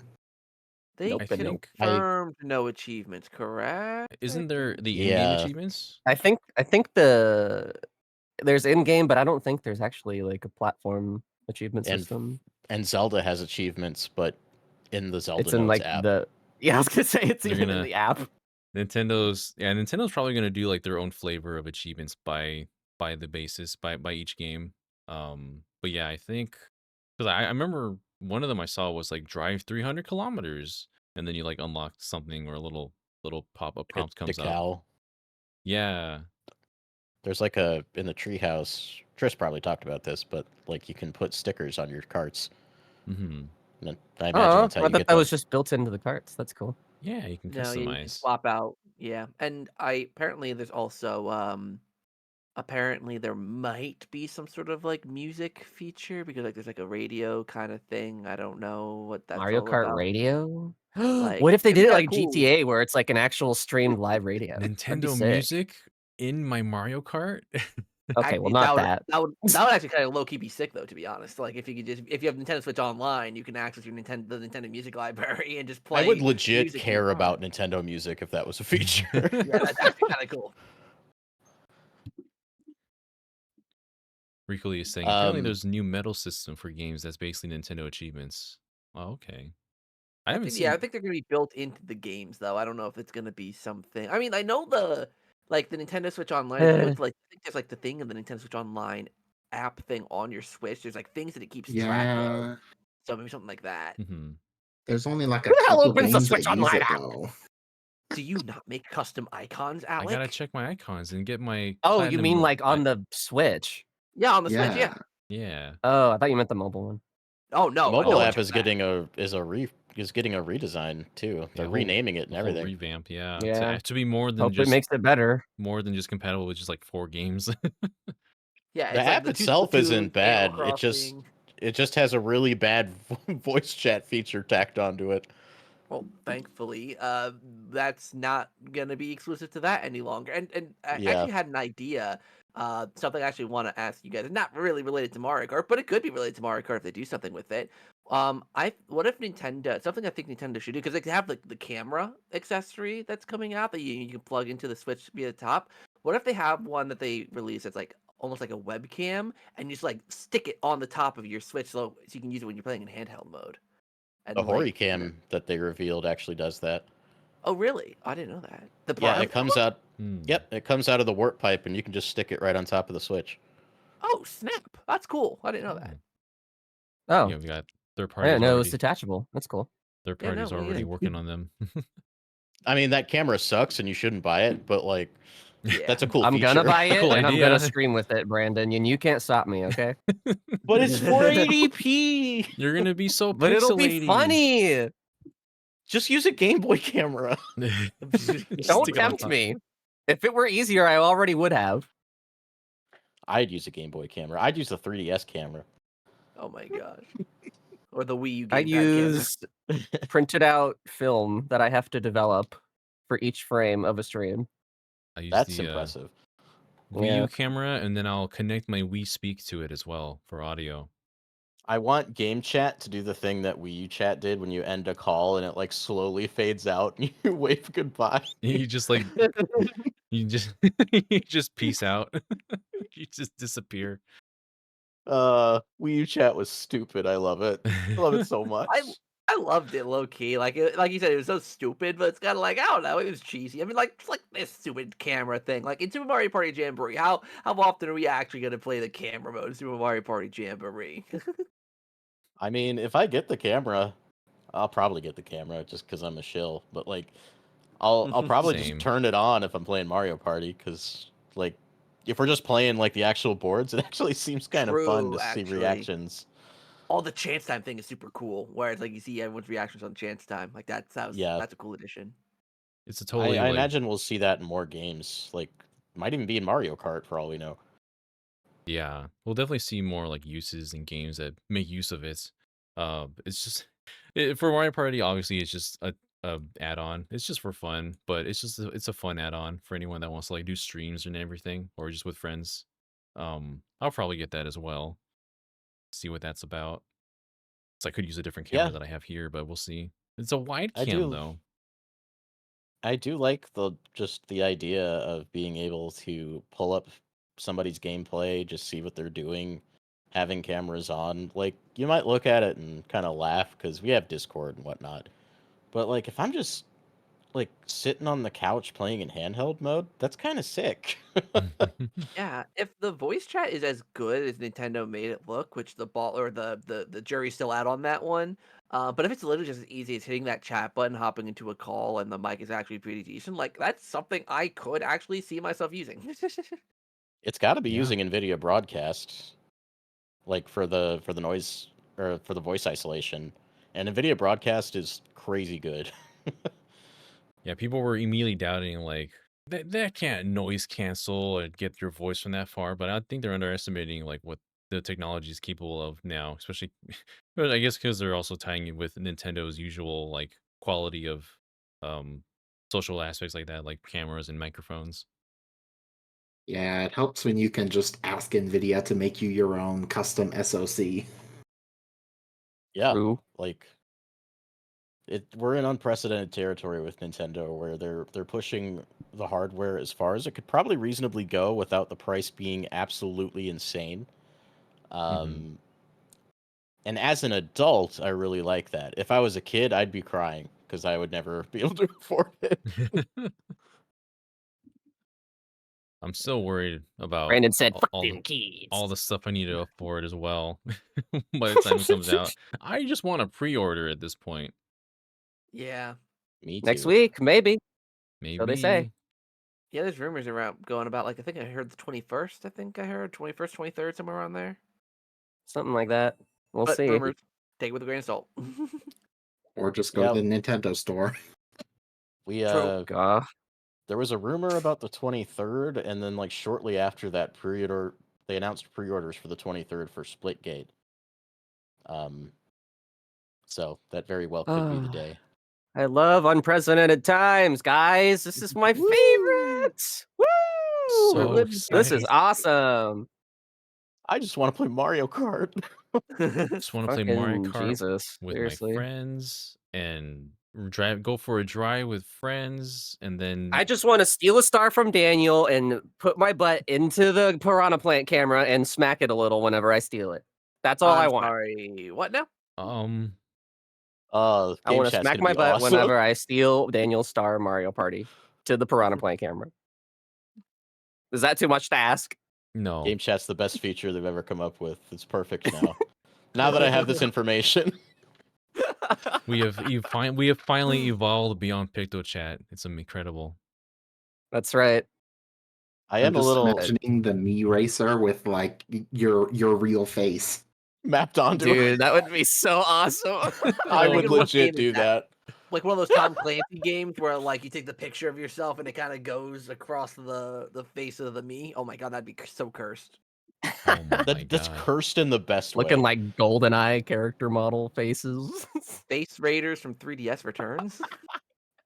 They Nope I and nope. think confirmed no achievements, correct? isn't there the in-game Yeah. achievements? I think there's in-game, but I don't think there's actually like a platform achievement And system. and Zelda has achievements, but in the Zelda It's in Notes like app. I was gonna say it's They're even in gonna the app. Nintendo's probably gonna do like their own flavor of achievements by the basis by each game. But yeah, I think because I remember one of them I saw was like drive 300 kilometers, and then you like unlock something or a little pop-up prompt comes up. Decal. Yeah. There's like in the treehouse. Tris probably talked about this, but like you can put stickers on your carts. Mm-hmm. And I imagine Oh, that's how I you thought get that them. was just built into the carts. That's cool. Yeah, you can No, you can customize. swap out. Yeah, and apparently there's also apparently there might be some sort of like music feature because like there's like a radio kind of thing. I don't know what that's Mario all Kart about. Radio? Like, What if they it'd be did it kinda like cool. GTA where it's like an actual streamed live radio? That'd be Nintendo sick. Music in my Mario Kart? Okay, well Actually, not that. that would actually kind of low key be sick though, to be honest. Like if you have Nintendo Switch Online, you can access the Nintendo Music Library and just I would play legit music in care your car. about Nintendo Music if that was a feature. Yeah, that's actually kind of cool. Rico Lee is saying apparently Um, there's a new medal system for games that's basically Nintendo achievements. Oh, okay. I haven't I seen. think they're gonna be built into the games though. I don't know if it's gonna be something. I mean, I know the Nintendo Switch Online. If you go to I think there's like the thing in the Nintendo Switch Online app thing on your Switch. There's like things that it keeps track of. Yeah. So maybe something like that. Mhm. There's only like Who a the hell couple opens the games that Switch use Online it app? though. Do you not make custom icons, I gotta Alec? check my icons and get my. Oh, you platinum mean like I- on the Switch? Yeah, on the Switch. Yeah. Yeah. Oh, I thought you meant the mobile one. Oh no, the mobile no app one's is doing getting a redesign too. They're whole- renaming it and whole everything. revamp. Yeah. Yeah. To be more than Hope just it makes it better. more than just compatible with just like 4 games. that. Yeah, The it's like app the two itself Splatoon, isn't Animal bad. Crossing. It just has a really bad voice chat feature tacked onto it. Well, thankfully, that's not gonna be exclusive to that any longer. And I Yeah. actually had an idea, something I actually want to ask you guys. It's not really related to Mario Kart, but it could be related to Mario Kart if they do something with it. What if Nintendo? Something I think Nintendo should do because they have the camera accessory that's coming out that you can plug into the Switch via the top. What if they have one that they release that's like almost like a webcam and you just like stick it on the top of your Switch so you can use it when you're playing in handheld mode. And The like, Horicam that they revealed actually does that. oh, really? I didn't know that. The Yeah, portable it comes one? out. Hmm. Yep, it comes out of the warp pipe, and you can just stick it right on top of the Switch. Oh, snap! That's cool. I didn't know that. Oh, Yeah, we got third I parties didn't know it was already. detachable. That's cool. Third Yeah, no, parties me already neither. working on them. I mean, that camera sucks, and you shouldn't buy it. But like, Yeah. that's a cool I'm feature. gonna buy it Cool and I'm idea. gonna stream with it, Brandon, and you can't stop me, okay? But it's 480p. You're gonna be so But it'll be pixelaty. funny. Just use a Game Boy camera. Just Don't stick it on tempt top. me. If it were easier, I already would have. I'd use a Game Boy camera. I'd use the 3DS camera. Oh my gosh. Or the Wii U I gamepad camera. use printed out film that I have to develop for each frame of a stream. I use That's the impressive. Wii Yeah. U camera, and then I'll connect my Wii Speak to it as well for audio. I want Game Chat to do the thing that Wii U Chat did when you end a call and it like slowly fades out and you wave goodbye. You just like you just you just peace out. You just disappear. Wii U Chat was stupid. I love it. I love it so much. I loved it low key. Like like you said, it was so stupid, but it's kind of like I don't know, it was cheesy. I mean, like just like this stupid camera thing. Like in Super Mario Party Jamboree, how often are we actually gonna play the camera mode in Super Mario Party Jamboree? I mean, if I get the camera, I'll probably get the camera just because I'm a shill. But like, I'll probably Same. just turn it on if I'm playing Mario Party because like, if we're just playing like the actual boards, it actually seems kind of fun True, to see actually. reactions. Oh, the chance time thing is super cool. Where it's like you see everyone's reactions on chance time. Like Yeah. that's a cool addition. It's a totally I like imagine we'll see that in more games. Like might even be in Mario Kart for all we know. Yeah, we'll definitely see more like uses in games that make use of it. It's just for Mario Party. Obviously, it's just a add-on. It's just for fun, but it's a fun add-on for anyone that wants to like do streams and everything, or just with friends. I'll probably get that as well. See what that's about. So I could use a different camera Yeah, that I have here, but we'll see. It's a wide I cam do. though. I do like just the idea of being able to pull up somebody's gameplay, just see what they're doing, having cameras on. Like you might look at it and kind of laugh because we have Discord and whatnot. But like if I'm just like sitting on the couch playing in handheld mode, that's kind of sick. Yeah, if the voice chat is as good as Nintendo made it look, which the ball or the jury's still out on that one. But if it's literally just as easy as hitting that chat button, hopping into a call, and the mic is actually pretty decent, like that's something I could actually see myself using. It's got to be Yeah. using NVIDIA Broadcast, like for the noise or for the voice isolation, and NVIDIA Broadcast is crazy good. Yeah, people were immediately doubting like that can't noise cancel and get your voice from that far, but I think they're underestimating like what the technology is capable of now, especially but I guess because they're also tying it with Nintendo's usual like quality of um social aspects like that, like cameras and microphones. Yeah, it helps when you can just ask NVIDIA to make you your own custom SoC. Yeah, True. like we're in unprecedented territory with Nintendo where they're pushing the hardware as far as it could probably reasonably go without the price being absolutely insane. Mhm. And as an adult, I really like that. If I was a kid, I'd be crying because I would never be able to afford it. I'm still worried about Brandon said, all the "Fucking all kids." the stuff I need to afford as well by the time it comes out. I just want to pre-order at this point. Yeah. Me Next too. week, maybe. So they say. Maybe. Yeah, there's rumors around going about like I think I heard the 21st, I think I heard 21st, 23rd, somewhere around there. Something like that. We'll But see. rumors, take it with a grain of salt. Or just go Yeah, to the Nintendo store. we True. there was a rumor about the 23rd, and then like shortly after that pre-order, they announced pre-orders for the 23rd for Splitgate. Um, so that very well could be the day. I love unprecedented times, guys. This is my Woo! favorite. Woo! We're So living This is excited. awesome. I just want to play Mario Kart. Just want to play Mario Fucking Kart Jesus. with my Seriously. friends and go for a drive with friends and then I just want to steal a star from Daniel and put my butt into the piranha plant camera and smack it a little whenever I steal it. That's all I I'm want. sorry. What now? I Game want to chat's smack gonna my be butt awesome. whenever I steal Daniel's star Mario Party to the piranha plant camera. Is that too much to ask? no. Game chat's the best feature they've ever come up with. It's perfect now. Now that I have this information. We have finally evolved beyond PictoChat. It's incredible. That's right. I I'm am a just little imagining the Mii Racer with like your real face. mapped onto it. Dude, that would be so awesome. I I'm would thinking what legit game is do that. Like one of those Tom Clancy games where like you take the picture of yourself and it kind of goes across the face of the me. Oh my god, that'd be so cursed. Oh my That's god. cursed in the best Looking way. like GoldenEye character model faces. Space Raiders from 3DS returns.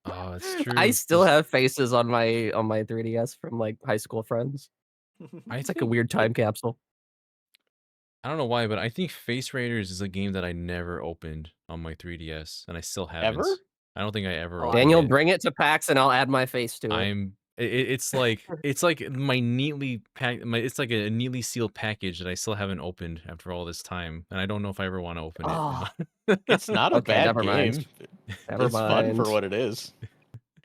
Oh, it's true. I still have faces on my 3DS from like high school friends. I It's like a think weird time capsule. I don't know why, but I think Face Raiders is a game that I never opened on my 3DS, and I still haven't. Ever? I don't think I ever Oh, opened Daniel, it. bring it to PAX and I'll add my face to it. It's like my neatly packed it's like a neatly sealed package that I still haven't opened after all this time, and I don't know if I ever want to open it Oh, now. It's not a okay, bad never mind. game. Never It's fun for mind. what it is.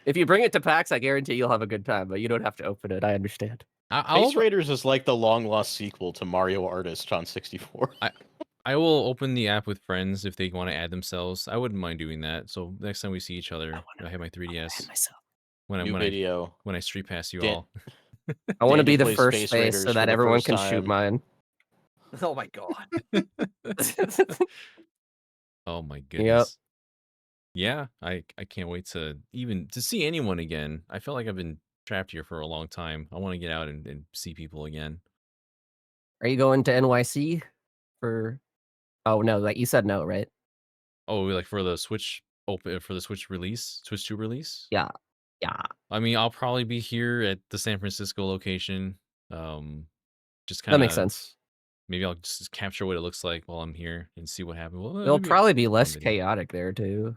If you bring it to PAX, I guarantee you'll have a good time, but you don't have to open it. I understand. Space Raiders is like the long lost sequel to Mario Artist on 64. I will open the app with friends if they want to add themselves. I wouldn't mind doing that. So next time we see each other, I have my 3DS Myself. New video. when I street pass you Dan- all. I want to be Daniel the plays first Space face Raiders so for that the everyone first can shoot time. mine. Oh my god. Oh my goodness. Yeah, I can't wait to see anyone again. I feel like I've been trapped here for a long time. I want to get out and see people again. Are you going to NYC for? Oh no, like you said no, right? Oh, like for the Switch for the Switch release, Switch 2 release? Yeah, yeah. I mean, I'll probably be here at the San Francisco location. Just That kind makes of sense. maybe I'll just capture what it looks like while I'm here and see what happens. Well, It'll maybe a probably be fun less video. chaotic there too.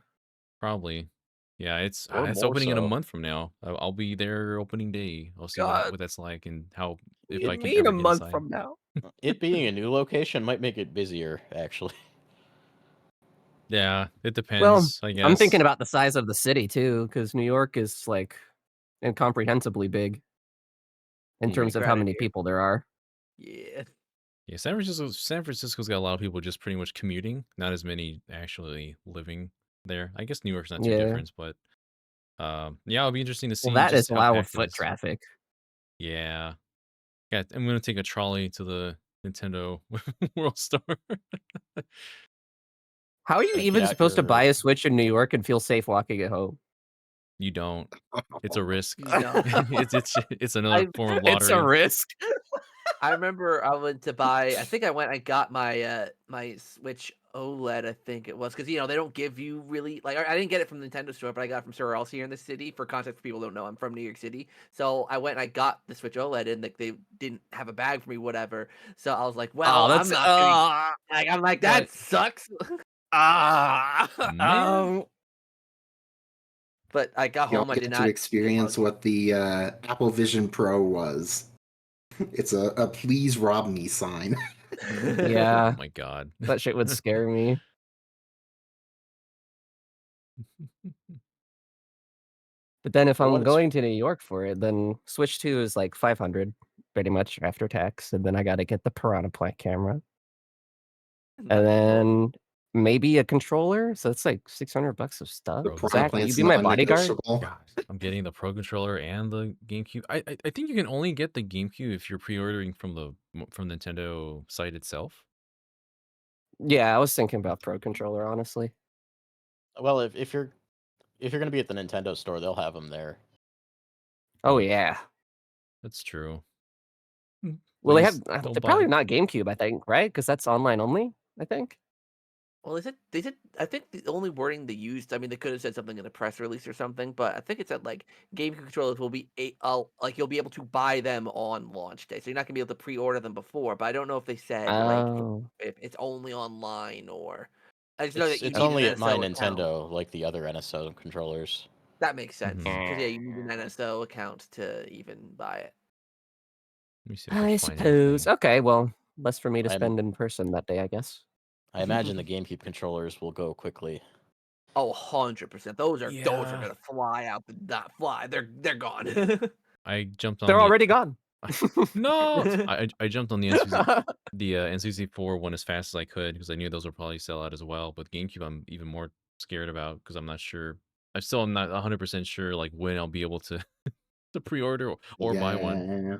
Probably. Yeah, it's Or it's more opening in a so. month from now. I'll be there opening day. I'll see God. what that's like and how What if do I you can mean ever a get month inside. from now? It being a new location might make it busier, actually. Yeah, it Well, depends, I guess. I'm thinking about the size of the city too, because New York is like incomprehensibly big in terms of how many people there are. Yeah. Yeah, San Francisco's got a lot of people just pretty much commuting, not as many actually living there. I guess New York's not too Yeah. different, but yeah, it'll be interesting to see Well, that just is how allowed with packed it foot is. traffic. Yeah. Yeah, I'm gonna take a trolley to the Nintendo World Store. How are you Gotta even get out supposed to buy your a Switch in New York and feel safe walking at home? You don't. It's a risk. No. It's another form of It's a lottery. risk. I remember I went to buy. I think I went and got my my Switch OLED. I think it was because they don't give you really like. I didn't get it from the Nintendo store, but I got it from somewhere else here in the city. For context, for people who don't know, I'm from New York City, so I went and I got the Switch OLED, and like they didn't have a bag for me, whatever. So I was like, well, Oh, I'm that's not gonna. Like, I'm like that sucks. Man. But I got Y'all home. I get did to not. experience what the Apple Vision Pro was. It's a please rob me sign. Yeah, Oh my god. that shit would scare me. But then if For what I'm it's going to New York for it, then Switch 2 is like 500 pretty much after tax, and then I got to get the Piranha Plant camera, and then maybe a controller. So it's like $600 of stuff. The Bro, Piranha Zach, will you Plant's be my not bodyguard? negotiable. God, I'm getting the Pro Controller and the GameCube. I think you can only get the GameCube if you're pre-ordering from Nintendo site itself. Yeah, I was thinking about Pro Controller, honestly. well, if you're gonna be at the Nintendo store, they'll have them there. Oh yeah. That's true. Well, they Please have. don't They're buy probably it. not GameCube, I think, right? Because that's online only. I think. Well, they said. I think the only wording they used. I mean, they could have said something in a press release or something, but I think it said like game controllers will be like you'll be able to buy them on launch day, so you're not gonna be able to pre-order them before. But I don't know if they said like Oh. if it's only online or. I just know that you It's need only an at my NSO account. Nintendo, like the other NSO controllers. That makes sense Mhm. because you need an NSO account to even buy it. Let me see if I I can find suppose. anything. Okay, well, less for me to I'm spend in person that day, I guess. I imagine the GameCube controllers will go quickly. Oh, 100%. Those are Yeah. gonna fly out the not fly. They're gone. I jumped on They're the already gone. No! I jumped on the N64 one as fast as I could because I knew those would probably sell out as well. But GameCube, I'm even more scared about because I'm not sure. I still am not 100% sure like when I'll be able to to pre-order or buy one. Yeah.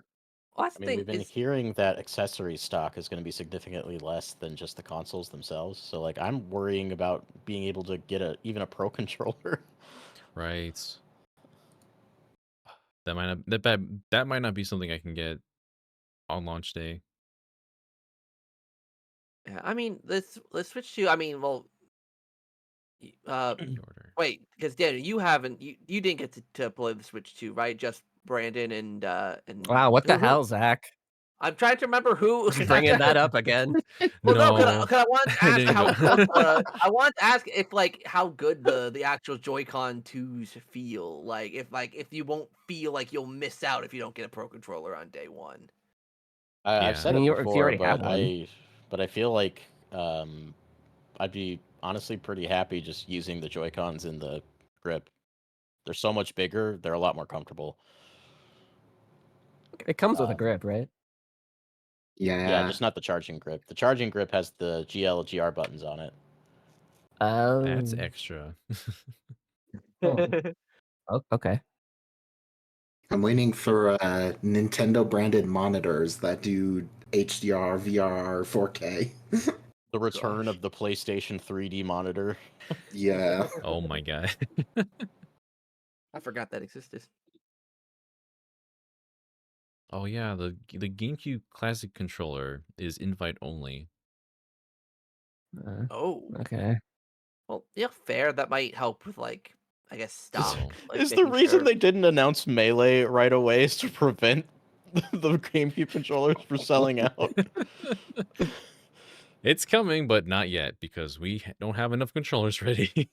Well, that's I the mean, thing we've been is, hearing that accessory stock is going to be significantly less than just the consoles themselves. So, like, I'm worrying about being able to get even a Pro controller. Right. That might not that might not be something I can get on launch day. yeah, I mean, let's switch to. I mean, well, Pre-order. wait, because Daniel, you didn't get to play the Switch 2, right? Just Brandon and Wow, what the who? hell, Zach? I'm trying to remember who. Just bringing that up again. Well, no, No. because I wanted to I ask didn't how go. good I wanted to ask if like how good the actual Joy-Con 2s feel. Like if you won't feel like you'll miss out if you don't get a Pro Controller on day one. I've Yeah. said I mean, it if you before, already have but one. I feel like I'd be honestly pretty happy just using the Joy-Cons in the grip. They're so much bigger. They're a lot more comfortable. It comes with a Um, grip, right? Yeah, Yeah. just not the charging grip. The charging grip has the GL, GR buttons on it. That's Oh. extra. Okay. I'm waiting for Nintendo branded monitors that do HDR, VR, 4K. The return Gosh. of the PlayStation 3D monitor. Yeah. Oh my god. I forgot that existed. Oh yeah, the GameCube Classic controller is invite only. Oh, Okay. well, yeah, fair. That might help with like, I guess, stop. Oh. Like Is the making reason sure. they didn't announce Melee right away is to prevent the GameCube controllers from selling out? It's coming, but not yet because we don't have enough controllers ready.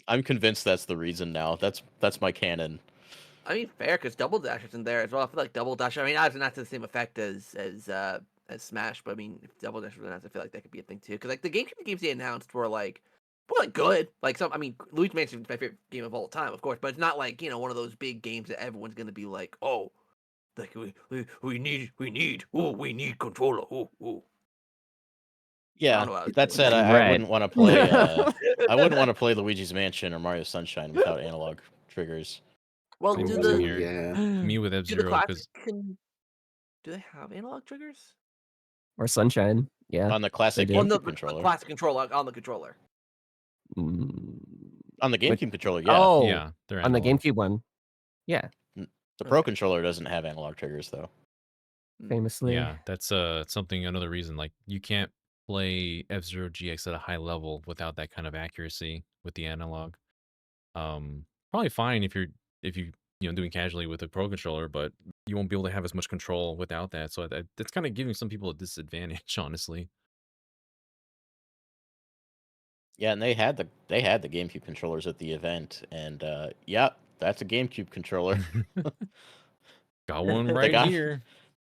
I'm convinced that's the reason now. That's my canon. I mean, fair because Double Dash is in there as well. I feel like Double Dash. I mean, obviously not to the same effect as Smash, but I mean, if Double Dash was announced, I feel like that could be a thing too. Because like the GameCube games they announced were like good. Like some, I mean, Luigi Mansion is my favorite game of all time, of course, but it's not like one of those big games that everyone's gonna be like, oh, like we need controller. Ooh. I Yeah. don't know. What I was That doing. said, I Right. wouldn't want to play. I wouldn't want to play Luigi's Mansion or Mario Sunshine without analog triggers. Well, Same, do same Ooh, the here. yeah. Me with do the F-Zero classic because do they have analog triggers? Or Sunshine. Yeah. On the classic do. Well, GameCube no, controller. classic controller on the controller. Mm, On the Which- GameCube controller, yeah. Oh, yeah, they're on the analog. GameCube one. Yeah, The Pro Okay. controller doesn't have analog triggers though. famously. Yeah, that's something another reason. Like you can't play F-Zero GX at a high level without that kind of accuracy with the analog. Probably fine if you doing casually with a Pro controller, but you won't be able to have as much control without that. So that's kind of giving some people a disadvantage, honestly. Yeah, and they had the GameCube controllers at the event, and yeah, that's a GameCube controller. Got one They right got here.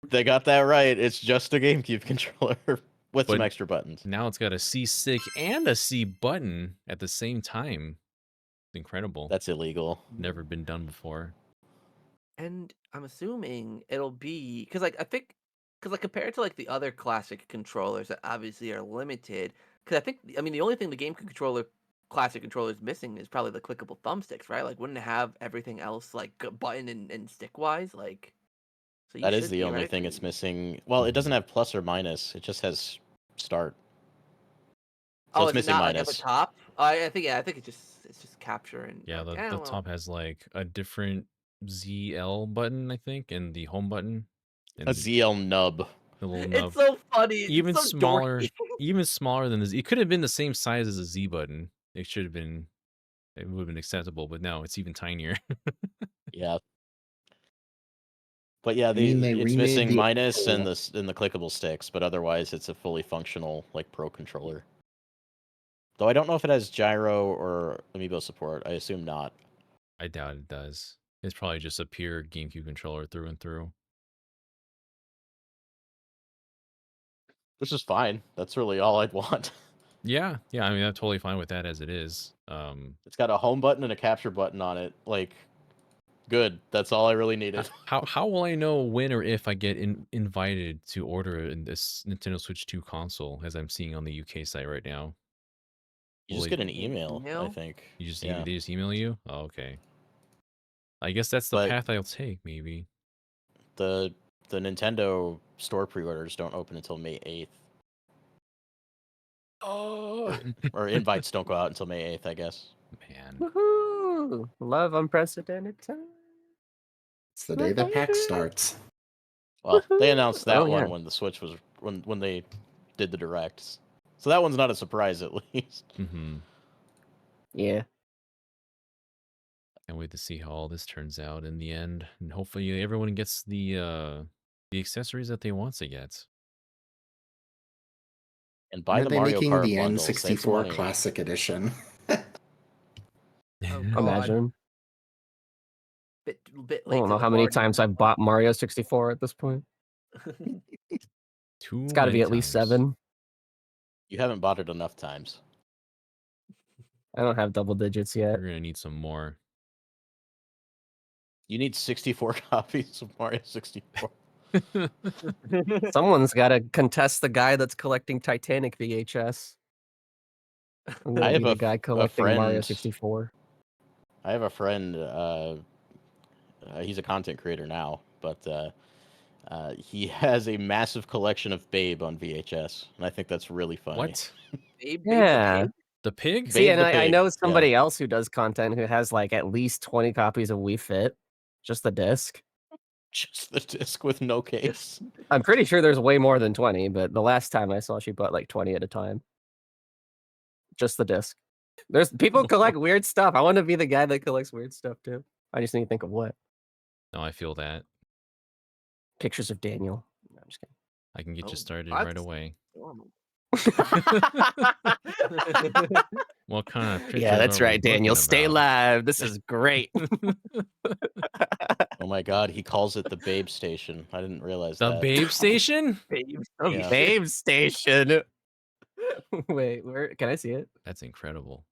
they got that right. It's just a GameCube controller with some But extra buttons. now it's got a C stick and a C button at the same time. It's incredible. That's illegal. Never been done before. And I'm assuming it'll be because like I think because like compared to like the other classic controllers that obviously are limited. Because I mean the only thing the GameCube classic controller is missing is probably the clickable thumbsticks, right? Like wouldn't it have everything else like button and stick wise? Like so you That is should the only thing theoretically- it's missing. Well, it doesn't have plus or minus. It just has start. So Oh, it's is it missing not like at minus. the top? I think it's just capture and Yeah, like, the top has like a different ZL button, I think, and the home button. A ZL nub. The little nub. It's so funny. Even It's so smaller, dorky. even smaller than this. It could have been the same size as a Z button. It should have been. It would have been acceptable, but no, it's even tinier. Yeah. But yeah, mean, they it's remade missing the minus and old- the clickable sticks, but otherwise it's a fully functional like Pro controller. Though I don't know if it has gyro or amiibo support. I assume not. I doubt it does. It's probably just a pure GameCube controller through and through. Which is fine. That's really all I'd want. Yeah, I mean, I'm totally fine with that as it is. It's got a home button and a capture button on it. Like, good. That's all I really needed. How will I know when or if I get invited to order this Nintendo Switch 2 console, as I'm seeing on the UK site right now? You just Will get it- an email, I Email? think. You just Yeah. they just email you? Oh, okay. I guess that's the But- path I'll take, maybe. The Nintendo store pre-orders don't open until May 8th. Oh Or invites don't go out until May 8th, I guess. man. Woohoo! Love unprecedented time. It's the day the pack starts. Well, they announced that Oh, one yeah. when the Switch was when they did the directs. So that one's not a surprise at least. Mm-hmm. Yeah. Can't wait to see how all this turns out in the end, and hopefully everyone gets the accessories that they want to get. And When buy are the they Mario making Kart the bundle, save some N64 money. Classic Edition? Oh, God. Imagine. Bit I late. don't to know the how many party. times I've bought Mario 64 at this point. Too It's got to be many at least times. 7. You haven't bought it enough times. I don't have double digits yet. We're gonna need some more. You need 64 copies of Mario 64. Someone's got to contest the guy that's collecting Titanic VHS. I'm gonna I be have the a guy f- a collecting Mario friend- 64. I have a friend, he's a content creator now, but he has a massive collection of Babe on VHS, and I think that's really funny. What? Babe Yeah. the pig? The pig? See, Babe and the I Pig, know yeah. somebody else who does content who has like at least 20 copies of Wii Fit, just the disc. Just the disc with no case. I'm pretty sure there's way more than 20, but the last time I saw, she bought like 20 at a time. Just the disc. There's people collect weird stuff. I want to be the guy that collects weird stuff too. I just need to think of what. No, I feel that. Pictures of Daniel. No, I'm just kidding. I can get you Oh, started that's right away. normal. What kind of pictures Yeah, that's are we right, Daniel. looking Stay about? live. This is great. Oh my god, he calls it the Babe Station. I didn't realize The that. Babe Station? Babe The Yeah. Babe Station. Wait, where can I see it? That's incredible.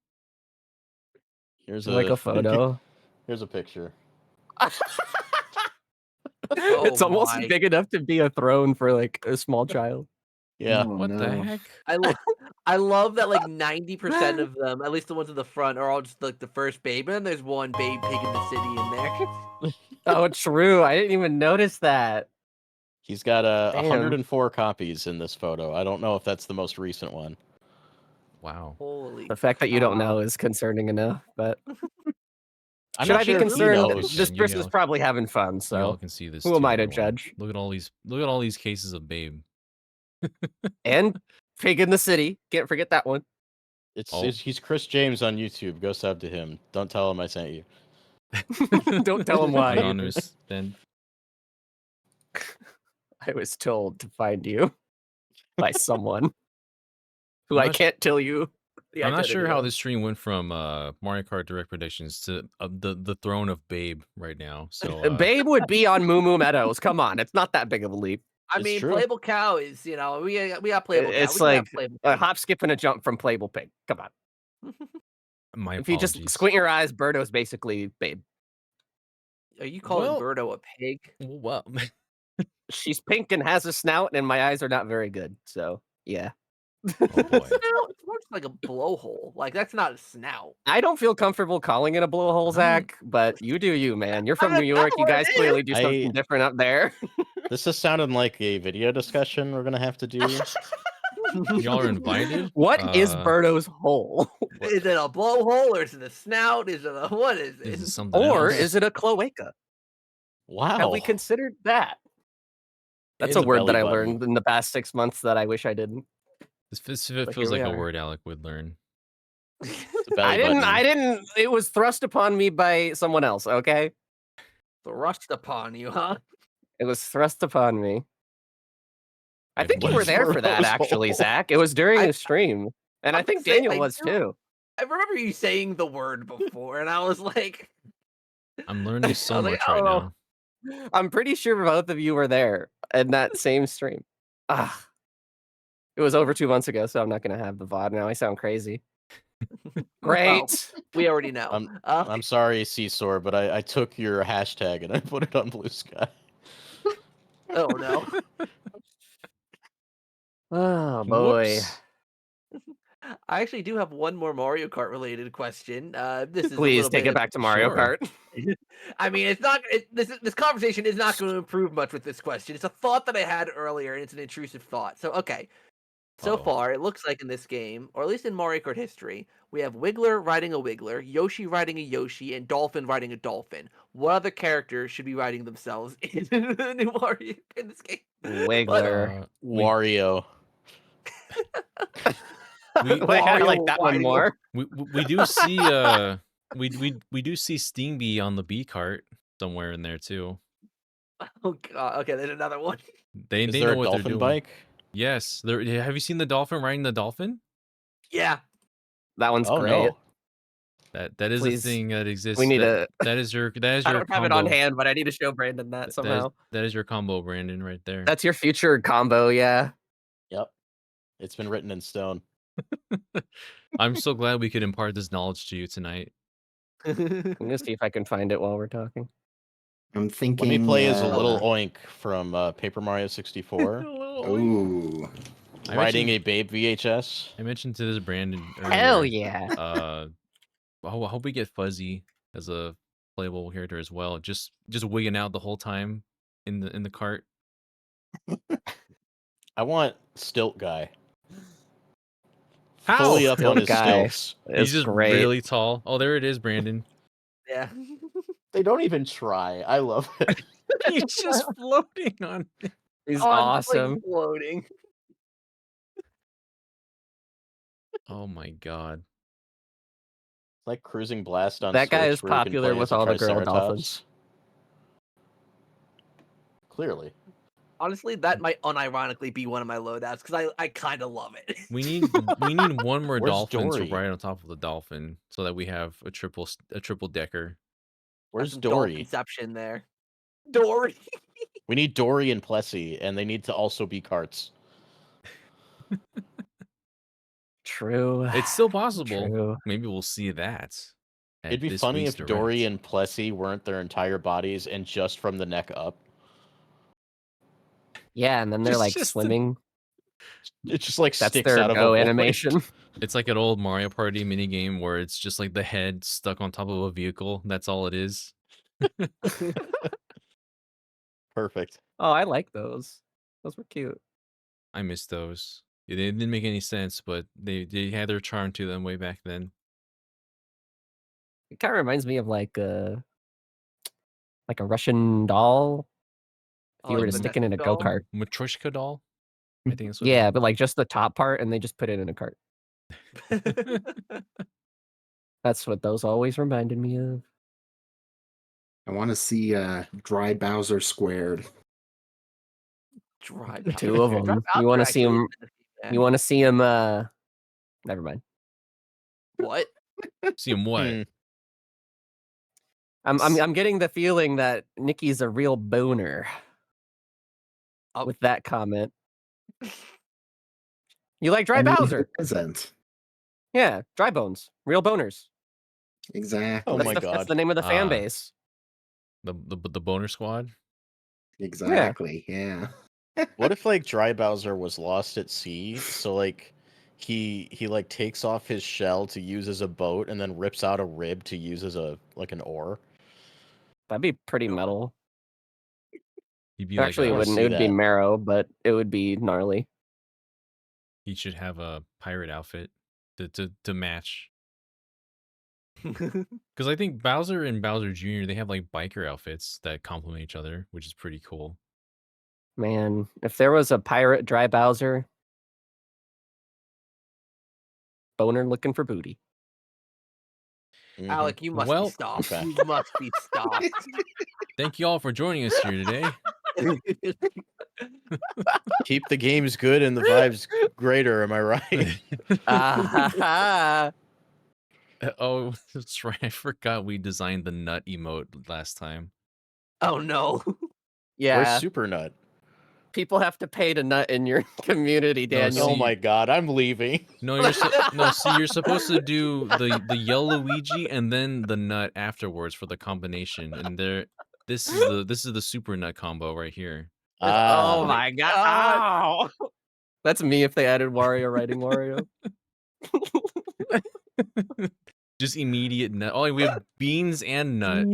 Here's Like a photo. Here's a picture. It's Oh almost my. big enough to be a throne for like a small child. Yeah. Oh, What the no. heck? I love that like 90% of them, at least the ones in the front, are all just like the first babe, and then there's one babe pig in the city in there. Oh, true. I didn't even notice that. He's got Damn. 104 copies in this photo. I don't know if that's the most recent one. Wow. Holy. The fact that you don't cow. know is concerning enough, but I'm should not I be sure if he concerned? knows. This You person's all- probably having fun, You all so can see this. who am too, I to everyone. judge? Look at all these cases of Babe. And Pig in the City. Can't forget that one. He's Chris James on YouTube. Go sub to him. Don't tell him I sent you. Don't tell him why. Anonymous, then. I was told to find you by someone who I'm I not can't tell you. the I'm not identity sure how of. this stream went from Mario Kart Direct Predictions to the throne of Babe right now. So Babe would be on Moo Moo Meadows. Come on, it's not that big of a leap. I It's mean, true. playable cow is, we got playable cow. It's We can have like playable a pig. hop, skip, and a jump from Playable Pig. Come on. my If you just apologies. squint your eyes, Birdo's basically Babe. Are you calling Well- Birdo a pig? Well, She's pink and has a snout, and my eyes are not very good. So yeah, oh boy. Snout, it's more just like a blowhole. Like that's not a snout. I don't feel comfortable calling it a blowhole, don't- Zach. But you do you, man. You're from mean, New that's York. You what it guys is. clearly do something different up there. This is sounding like a video discussion we're gonna have to do. Y'all are invited. What is Birdo's hole? Is it a blowhole or is it a snout? Is it a what is it? Is it something Or else? is it a cloaca? Wow. Have we considered that? That's is a a word that belly I button. learned in the past 6 months that I wish I didn't. This But feels here like we a are. word Alec would learn. It's a belly I button. didn't. It was thrust upon me by someone else. Okay, Thrust upon you, huh? it was thrust upon me. I Wait, think what you were is there for that, Birdo's actually, hole? Zach. It was during I- the stream, and I I'm think saying, Daniel I was do. too. I remember you saying the word before, and I was like, I'm learning so I was like, much I right don't now. I'm pretty sure both of you were there in that same stream. Ah, it was over 2 months ago, so I'm not gonna have the VOD now. I sound crazy. Great. we already know. I'm sorry, Seesaw, but I took your hashtag and I put it on Blue Sky. Oh no. Oh boy. Whoops. I actually do have one more Mario Kart related question. This is a Please little take bit it back to Mario Sure. Kart. I mean, it's not. This conversation is not going to improve much with this question. It's a thought that I had earlier, and it's an intrusive thought. So, okay. So Uh-oh. far, it looks like in this game, or at least in Mario Kart history, we have Wiggler riding a Wiggler, Yoshi riding a Yoshi, and Dolphin riding a Dolphin. What other characters should be riding themselves in the new Mario in this game? Wiggler. Wario. Wait, I like that one Wario. more. We do see we do see Stingy on the B cart somewhere in there too. Oh god. Okay, there's another one. They Is they there know a what they're dolphin doing. bike? Yes. There. Have you seen the dolphin riding the dolphin? Yeah. That one's Oh great. no. That is Please, a thing that exists. We need that, a. that is your I don't have it on combo. hand, but I need to show Brandon that somehow. That is your combo, Brandon, right there. That's your future combo, yeah. Yep. It's been written in stone. I'm so glad we could impart this knowledge to you tonight. I'm gonna see if I can find it while we're talking. I'm thinking. Let me play as a little oink from Paper Mario 64, Ooh. I riding mentioned- a Babe VHS. I mentioned to this Brandon earlier. Hell yeah! I hope we get Fuzzy as a playable character as well. Just wigging out the whole time in the cart. I want Stilt Guy. How? Fully up on Stilt his Guy. stilts. He's It's just great. really tall. Oh, there it is, Brandon. Yeah. They don't even try. I love it. He's just floating on it. He's On awesome. floating. Oh my god. Like Cruising Blast on That guy Switch, is where you can popular play with as a all the girl Triceratops. dolphins. Clearly. Honestly, that might unironically be one of my loadouts because I kind of love it. We need one more Where's dolphin to Dory? ride on top of the dolphin so that we have a triple decker. Where's Some Dory? Conception there. Dory. We need Dory and Plessy, and they need to also be karts. True. It's still possible. True. Maybe we'll see that. It'd be funny if Dory and Plessy weren't their entire bodies and just from the neck up. Yeah, and then they're like Just swimming. It just like That's sticks their out of a go void. animation. It's like an old Mario Party minigame where it's just like the head stuck on top of a vehicle. That's all it is. Perfect. Oh, I like those. Those were cute. I miss those. They didn't make any sense, but they had their charm to them way back then. It kind of reminds me of like a Russian doll. If you were to stick it in a go-kart. Matryoshka doll? I think that's what Yeah, but like just the top part and they just put it in a cart. That's what those always reminded me of. I want to see Dry Bowser squared. Dry Two of them. You want to see him? You want to see him? Never mind. What? See him what? I'm getting the feeling that Nikki's a real boner. With that comment. You like Dry Bowser? Isn't. Yeah, Dry Bones, real boners. Exactly. Oh my god, that's the name of the fan base. The boner squad. Exactly. Yeah. What if like Dry Bowser was lost at sea? So like he like takes off his shell to use as a boat and then rips out a rib to use as a an oar. That'd be pretty metal. He'd be Actually, like it wouldn't. It would be marrow, but it would be gnarly. He should have a pirate outfit to match. Because I think Bowser and Bowser Jr. they have like biker outfits that complement each other, which is pretty cool. Man, if there was a pirate Dry Bowser, boner looking for booty. Alec, you must be stopped. Okay. You must be stopped. Thank you all for joining us here today. Keep the games good and the vibes greater, am I right? Oh, that's right. I forgot we designed the nut emote last time. Oh no. Yeah. Where's Super Nut? People have to pay to nut in your community, Daniel. Oh my god, I'm leaving. No, you're supposed to do the yellow Luigi and then the nut afterwards for the combination. And this is the super nut combo right here. Oh my god. Oh. That's me if they added Wario writing Wario. Just immediate nut. Oh, we have beans and nut.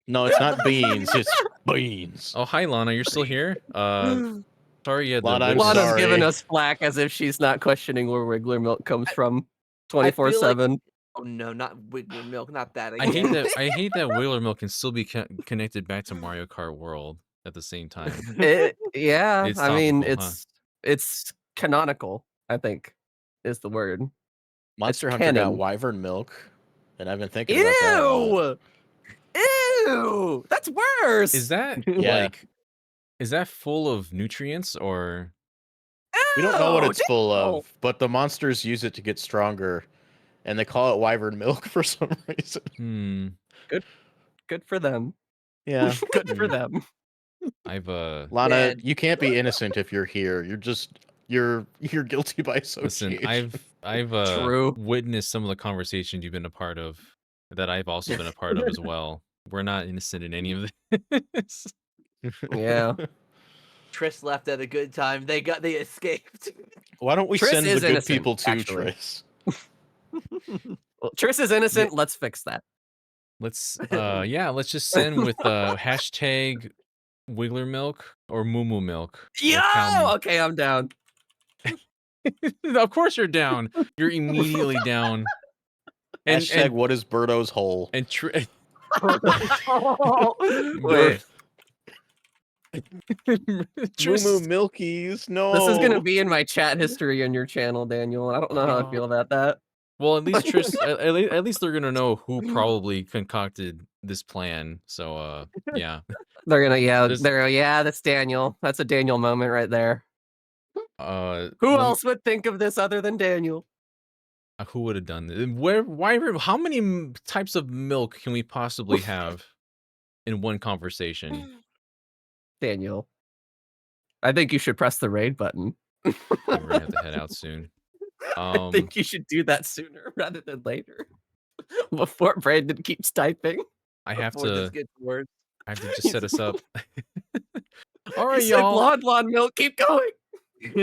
No, it's not beans, it's beans. Oh, hi Lana, you're still here? Sorry, yeah. Lana's giving us flack as if she's not questioning where Wiggler milk comes from 24/7. Oh no, not Wiggler milk, not that. I hate that Wiggler milk can still be connected back to Mario Kart World at the same time. Yeah, It's I mean topical, it's canonical, I think, is the word. Monster It's Hunter canon. got wyvern milk, and I've been thinking about that a lot. Ew! That's worse. Is that like? Is that full of nutrients or? We don't know what it's full of, but the monsters use it to get stronger, and they call it wyvern milk for some reason. Good for them. Yeah, good for them. I've Lana, you can't be innocent if you're here. You're guilty by association. Listen, I've witnessed some of the conversations you've been a part of that I've also been a part of as well. We're not innocent in any of this. Yeah. Triss left at a good time. They escaped. Why don't we Triss send the good innocent, people to actually. Triss? Well, Triss is innocent. Yeah. Let's fix that. Let's let's just send with hashtag Wiggler milk or Moo Moo milk. Yo! Okay, I'm down. Of course you're down. You're immediately down. Hashtag what is Birdo's hole? And Wait, Moo Tris- Milkies, no. this is gonna be in my chat history on your channel, Daniel. And I don't know how I feel about that. Well, at least Tris, at least they're gonna know who probably concocted this plan. So, yeah. They're gonna, There's- that's Daniel. That's a Daniel moment right there. Who let me- else would think of this other than Daniel? Who would have done this? Why? How many types of milk can we possibly have in one conversation? Daniel. I think you should press the raid button. We're gonna have to head out soon. I think you should do that sooner rather than later. Before Brandon keeps typing. I have Before this to. gets worse. I have to just set us up. All He right, said y'all. blonde milk, keep going.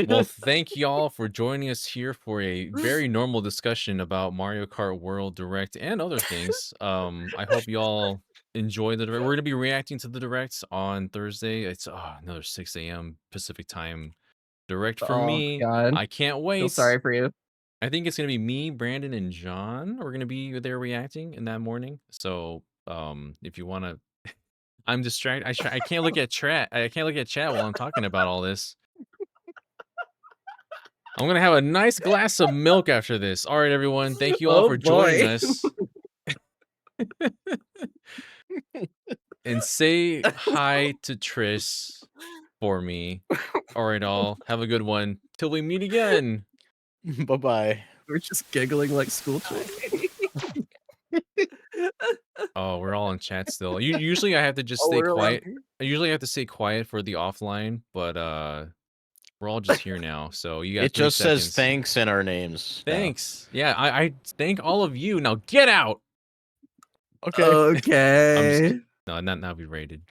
Well, thank y'all for joining us here for a very normal discussion about Mario Kart World Direct and other things. I hope y'all enjoy the direct. We're gonna be reacting to the directs on Thursday. It's another 6 a.m. Pacific time direct for me. God. I can't wait. Feel sorry for you. I think it's gonna be me, Brandon, and John. We're gonna be there reacting in that morning. So, if you wanna, I'm distracted. I can't look at chat. I can't look at chat while I'm talking about all this. I'm gonna have a nice glass of milk after this. All right, everyone. Thank you all for joining us. And say hi to Tris for me. All right, all. Have a good one. Till we meet again. Bye-bye. We're just giggling like school children. Oh, we're all in chat still. Usually I have to just stay we're quiet. allowed- I usually have to stay quiet for the offline, but we're all just here now. So you got It 3 just says seconds. thanks in our names. now. Thanks. Yeah, I thank all of you. Now get out. Okay. Okay. No, not now be rated.